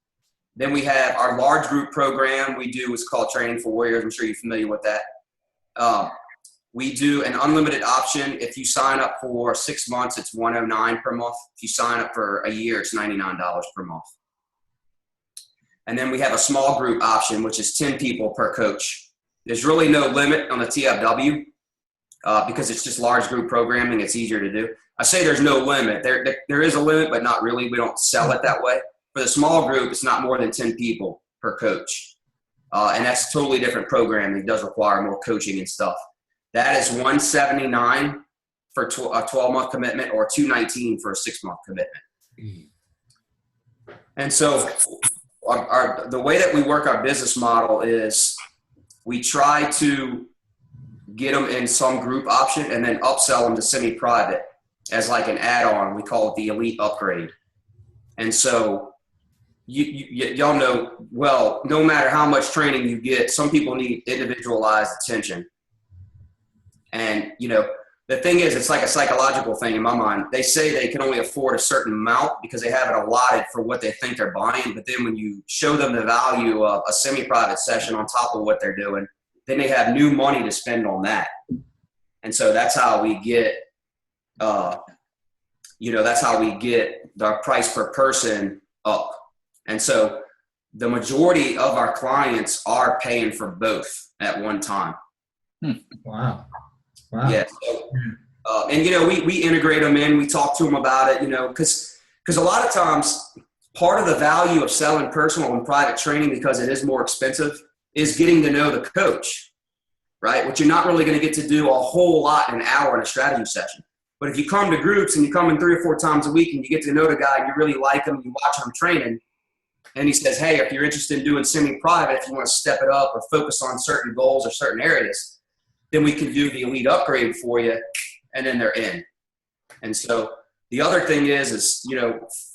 Then we have our large group program we do. It's called Training for Warriors. I'm sure you're familiar with that. We do an unlimited option. If you sign up for 6 months, it's $109 per month. If you sign up for a year, it's $99 per month. And then we have a small group option, which is 10 people per coach. There's really no limit on the TFW because it's just large group programming. It's easier to do. I say there's no limit. There is a limit, but not really. We don't sell it that way. For the small group, it's not more than 10 people per coach. And that's a totally different programming. It does require more coaching and stuff. That is $179 for a 12-month commitment, or $219 for a 6-month commitment. And so the way that we work our business model is we try to get them in some group option and then upsell them to semi-private as like an add-on. We call it the elite upgrade. And so y'all know, well, no matter how much training you get, some people need individualized attention. And, the thing is, it's like a psychological thing in my mind. They say they can only afford a certain amount because they have it allotted for what they think they're buying. But then when you show them the value of a semi-private session on top of what they're doing, then they have new money to spend on that. And so that's how we get, that's how we get the price per person up. And so the majority of our clients are paying for both at one time. Wow. Yeah. So, we integrate them in. We talk to them about it, because a lot of times part of the value of selling personal and private training, because it is more expensive, is getting to know the coach, right? Which you're not really going to get to do a whole lot in an hour in a strategy session. But if you come to groups and you come in 3 or 4 times a week and you get to know the guy and you really like him, you watch him training, and he says, hey, if you're interested in doing semi-private, if you want to step it up or focus on certain goals or certain areas, then we can do the elite upgrade for you, and then they're in. And so the other thing is,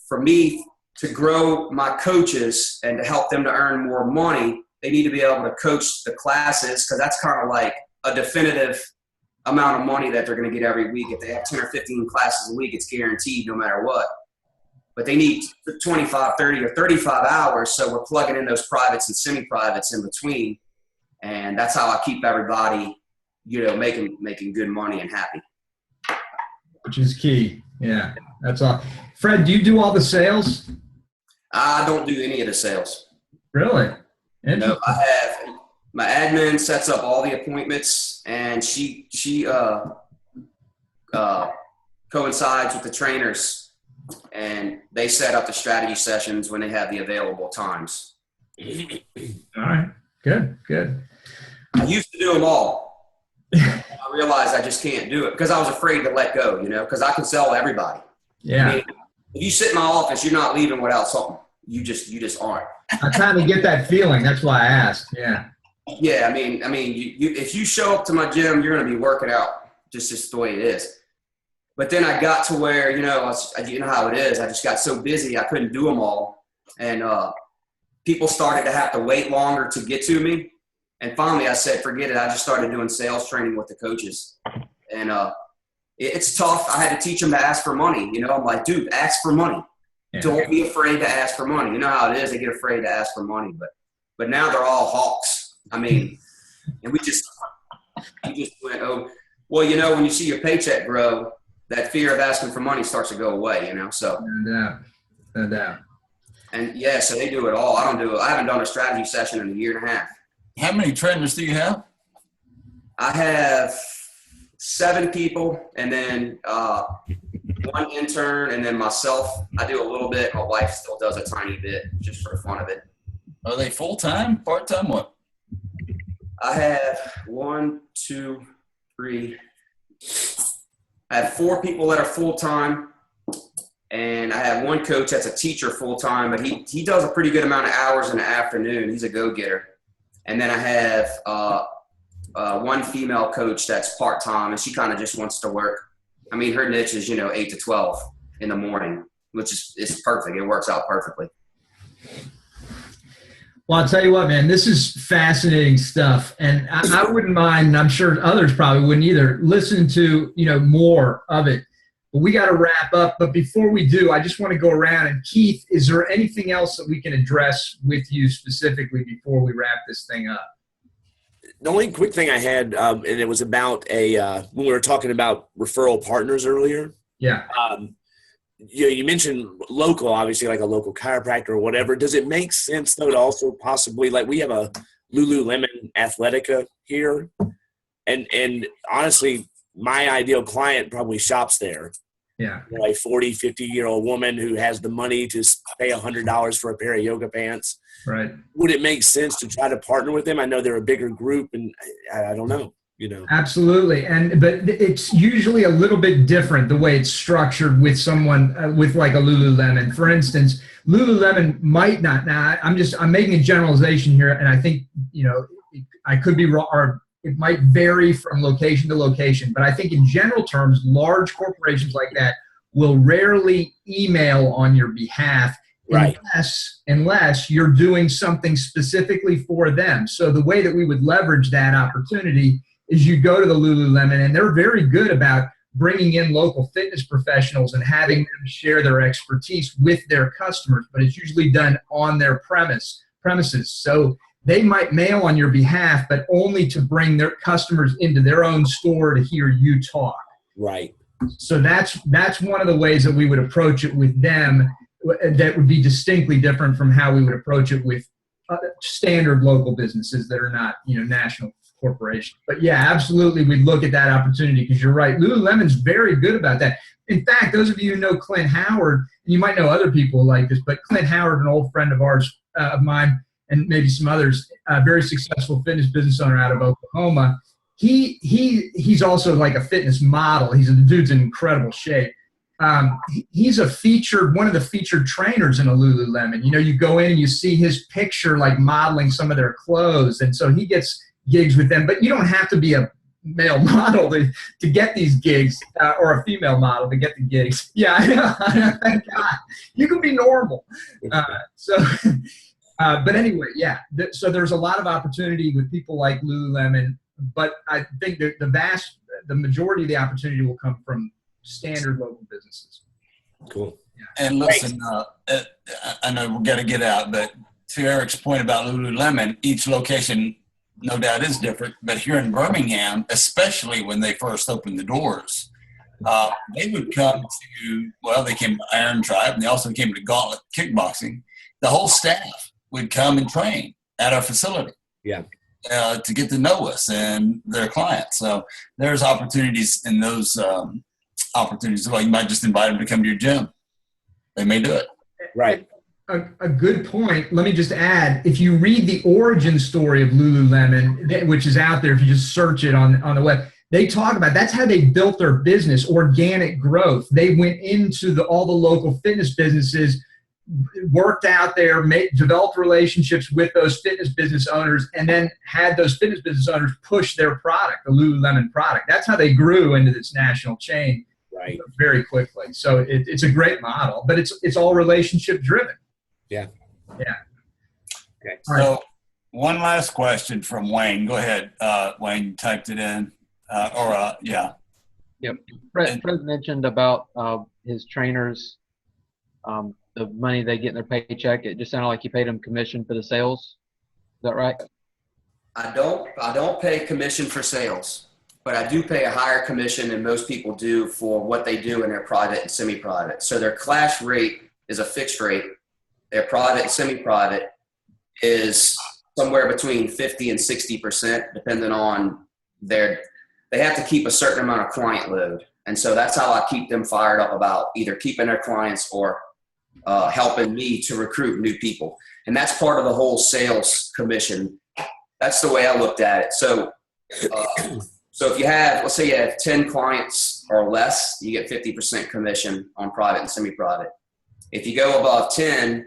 for me to grow my coaches and to help them to earn more money, they need to be able to coach the classes, because that's kind of like a definitive amount of money that they're going to get every week. If they have 10 or 15 classes a week, it's guaranteed no matter what. But they need 25, 30, or 35 hours, so we're plugging in those privates and semi-privates in between, and that's how I keep everybody, making good money and happy. Which is key. Yeah, that's all. Fred, do you do all the sales? I don't do any of the sales. Really? No, I have my admin sets up all the appointments, and she coincides with the trainers, and they set up the strategy sessions when they have the available times. All right. Good. I used to do them all. I realized I just can't do it because I was afraid to let go, because I can sell everybody. Yeah. I mean, if you sit in my office, you're not leaving without something. You just aren't. I kind of get that feeling. That's why I asked. Yeah. Yeah. I mean, you if you show up to my gym, you're going to be working out. Just the way it is. But then I got to where, you know how it is. I just got so busy. I couldn't do them all. And people started to have to wait longer to get to me. And finally I said, forget it. I just started doing sales training with the coaches. And it's tough. I had to teach them to ask for money. I'm like, dude, ask for money. Yeah. Don't be afraid to ask for money. You know how it is. They get afraid to ask for money. But now they're all hawks. And we just went, oh, well, when you see your paycheck grow, that fear of asking for money starts to go away, so. No doubt. And yeah, so they do it all. I haven't done a strategy session in a year and a half. How many trainers do you have? I have 7 people, and then 1 intern, and then myself. I do a little bit. My wife still does a tiny bit just for the fun of it. Are they full-time, part-time, what? I have 1, 2, 3. I have 4 people that are full-time, and I have 1 coach that's a teacher full-time, but he does a pretty good amount of hours in the afternoon. He's a go-getter. And then I have 1 female coach that's part-time, and she kind of just wants to work. Her niche is, 8 to 12 in the morning, which is perfect. It works out perfectly. Well, I'll tell you what, man, this is fascinating stuff. And I wouldn't mind, and I'm sure others probably wouldn't either, listen to, more of it. But we got to wrap up. But before we do, I just want to go around. And Keith, is there anything else that we can address with you specifically before we wrap this thing up? The only quick thing I had, and it was about when we were talking about referral partners earlier. Yeah. You mentioned local, obviously, like a local chiropractor or whatever. Does it make sense, though, to also possibly, like we have a Lululemon Athletica here, and honestly, my ideal client probably shops there. Yeah. A 40, 50-year-old woman who has the money to pay $100 for a pair of yoga pants. Right. Would it make sense to try to partner with them? I know they're a bigger group, and I don't know. Absolutely. But it's usually a little bit different the way it's structured with someone with like a Lululemon. For instance, Lululemon might not. Now I'm making a generalization here, and I think, I could be wrong, or it might vary from location to location. But I think in general terms, large corporations like that will rarely email on your behalf. Right. Unless you're doing something specifically for them. So the way that we would leverage that opportunity is you go to the Lululemon, and they're very good about bringing in local fitness professionals and having them share their expertise with their customers, but it's usually done on their premises. So they might mail on your behalf, but only to bring their customers into their own store to hear you talk. Right. So that's one of the ways that we would approach it with them that would be distinctly different from how we would approach it with standard local businesses that are not, national corporation. But yeah, absolutely, we'd look at that opportunity because you're right. Lululemon's very good about that. In fact, those of you who know Clint Howard, and you might know other people like this, but Clint Howard, an old friend of ours, of mine, and maybe some others, a very successful fitness business owner out of Oklahoma. He's also like a fitness model. The dude's in incredible shape. He's one of the featured trainers in a Lululemon. You go in and you see his picture like modeling some of their clothes, and so he gets gigs with them. But you don't have to be a male model to get these gigs, or a female model to get the gigs. Yeah, I know. Thank God. You can be normal. But anyway, yeah. So there's a lot of opportunity with people like Lululemon. But I think the the majority of the opportunity will come from standard local businesses. Cool. And listen, I know we're going to get out, but to Eric's point about Lululemon, each location no doubt is different. But here in Birmingham, especially when they first opened the doors, they would come to, well, they came to Iron Tribe, and they also came to Gauntlet Kickboxing. The whole staff would come and train at our facility. Yeah. To get to know us and their clients. So there's opportunities in those opportunities. Well, you might just invite them to come to your gym. They may do it. Right. A good point. Let me just add, if you read the origin story of Lululemon, which is out there, if you just search it on the web, they talk about that's how they built their business, organic growth. They went into all the local fitness businesses, worked out there, developed relationships with those fitness business owners, and then had those fitness business owners push their product, the Lululemon product. That's how they grew into this national chain very quickly. So it's a great model, but it's all relationship driven. Yeah. Yeah. Okay. So one last question from Wayne. Go ahead, Wayne. You typed it in. Yeah. Yep. Fred mentioned about his trainers, the money they get in their paycheck. It just sounded like he paid them commission for the sales. Is that right? I don't pay commission for sales, but I do pay a higher commission than most people do for what they do in their private and semi-private. So their class rate is a fixed rate. Their private and semi-private is somewhere between 50 and 60%, depending on they have to keep a certain amount of client load. And so that's how I keep them fired up about either keeping their clients or helping me to recruit new people. And that's part of the whole sales commission. That's the way I looked at it. So if you have, let's say you have 10 clients or less, you get 50% commission on private and semi-private. If you go above 10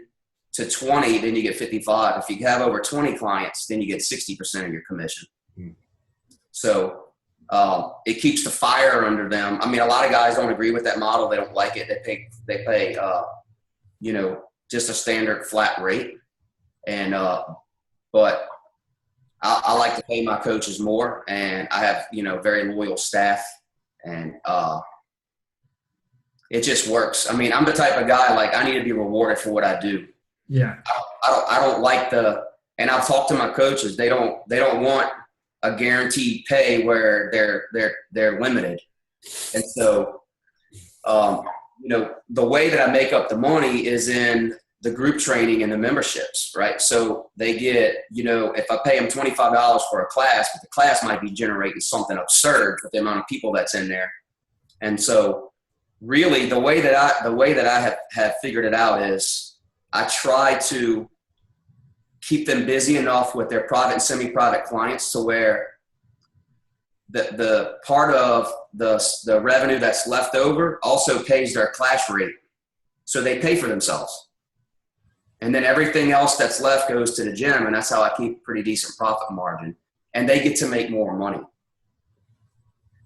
to 20, then you get 55. If you have over 20 clients, then you get 60% of your commission. So it keeps the fire under them. I mean, a lot of guys don't agree with that model. They don't like it. They pay just a standard flat rate. And, but I like to pay my coaches more, and I have, very loyal staff, and it just works. I mean, I'm the type of guy, like, I need to be rewarded for what I do. Yeah. I don't like and I've talked to my coaches. They don't want a guaranteed pay where they're limited. And so, the way that I make up the money is in the group training and the memberships, right? So they get, if I pay them $25 for a class, but the class might be generating something absurd with the amount of people that's in there. And so really the way that I have figured it out is I try to keep them busy enough with their private and semi-private clients to where the part of the revenue that's left over also pays their class rate. So they pay for themselves. And then everything else that's left goes to the gym, and that's how I keep a pretty decent profit margin. And they get to make more money.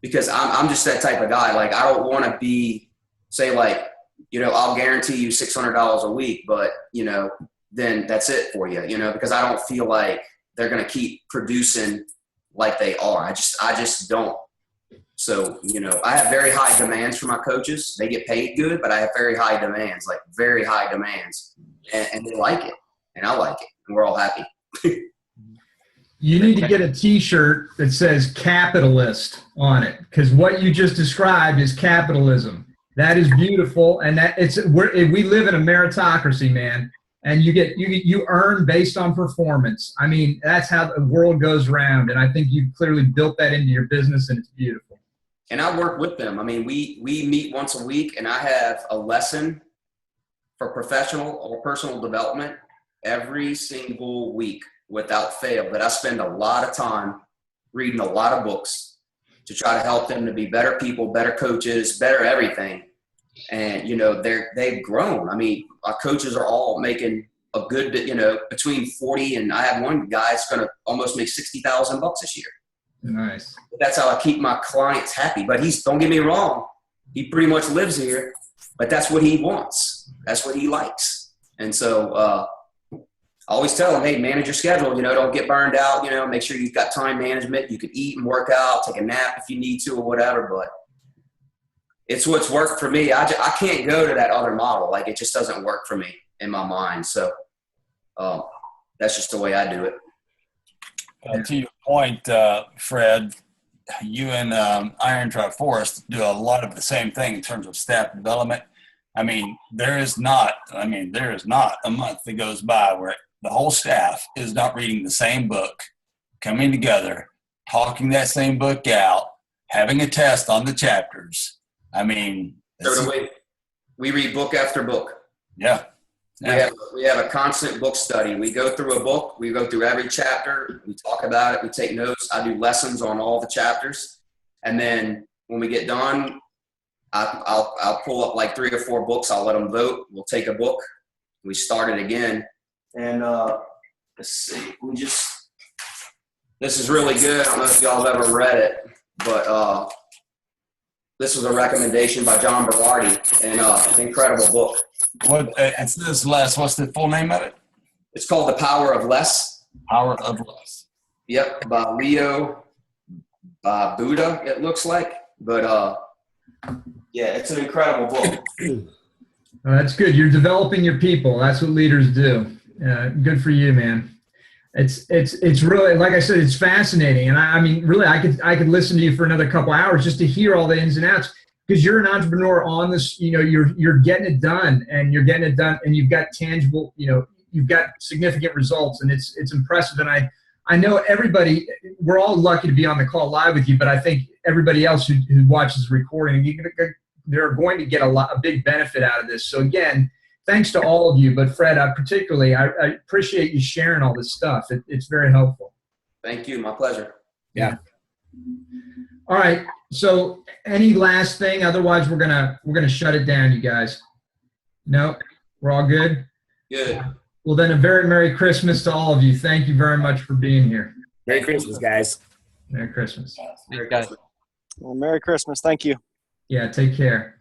Because I'm just that type of guy. Like, I don't want to I'll guarantee you $600 a week, but, then that's it for you, because I don't feel like they're going to keep producing like they are. I just don't. So, I have very high demands for my coaches. They get paid good, but I have very high demands, like very high demands. And they like it, and I like it, and we're all happy. You need to get a T-shirt that says capitalist on it, because what you just described is capitalism. That is beautiful, and we live in a meritocracy, man. And you earn based on performance. I mean, that's how the world goes round, and I think you've clearly built that into your business, and it's beautiful. And I work with them. I mean, we meet once a week, and I have a lesson for professional or personal development every single week without fail, that I spend a lot of time reading a lot of books to try to help them to be better people, better coaches, better everything. And, they've grown. I mean, our coaches are all making a good, between 40 and I have one guy that's going to almost make $60,000 this year. Nice. That's how I keep my clients happy. But don't get me wrong, he pretty much lives here, but that's what he wants. That's what he likes. And so I always tell them, hey, manage your schedule. You know, don't get burned out. You know, make sure you've got time management. You can eat and work out, take a nap if you need to or whatever. But it's what's worked for me. I can't go to that other model. Like, it just doesn't work for me in my mind. So that's just the way I do it. To your point, Fred, you and Iron Truck Forest do a lot of the same thing in terms of staff development. I mean, there is not a month that goes by where the whole staff is not reading the same book, coming together, talking that same book out, having a test on the chapters. I mean, we read book after book. Yeah. We have a constant book study. We go through a book. We go through every chapter. We talk about it. We take notes. I do lessons on all the chapters. And then when we get done, I'll pull up like 3 or 4 books. I'll let them vote. We'll take a book. We start it again. And let's see. This is really good. I don't know if y'all have ever read it, but this was a recommendation by John Berardi, and an incredible book. It says less. What's the full name of it? It's called The Power of Less. Power of Less. Yep, by Leo Buddha, it looks like. But yeah, it's an incredible book. Well, that's good. You're developing your people. That's what leaders do. Good for you, man. It's really, like I said, it's fascinating. And I mean, really, I could listen to you for another couple hours just to hear all the ins and outs, because you're an entrepreneur on this, you know, you're getting it done, and you've got tangible, you know, you've got significant results, and it's impressive. And I know everybody, we're all lucky to be on the call live with you, but I think everybody else who watches the recording, they're going to get a big benefit out of this. So again, thanks to all of you, but Fred, I appreciate you sharing all this stuff. It's very helpful. Thank you. My pleasure. Yeah. All right. So any last thing? Otherwise, we're gonna shut it down, you guys. No, we're all good. Good. Well, then a very Merry Christmas to all of you. Thank you very much for being here. Merry Christmas, guys. Merry Christmas. Merry Christmas. Well, Merry Christmas. Thank you. Yeah. Take care.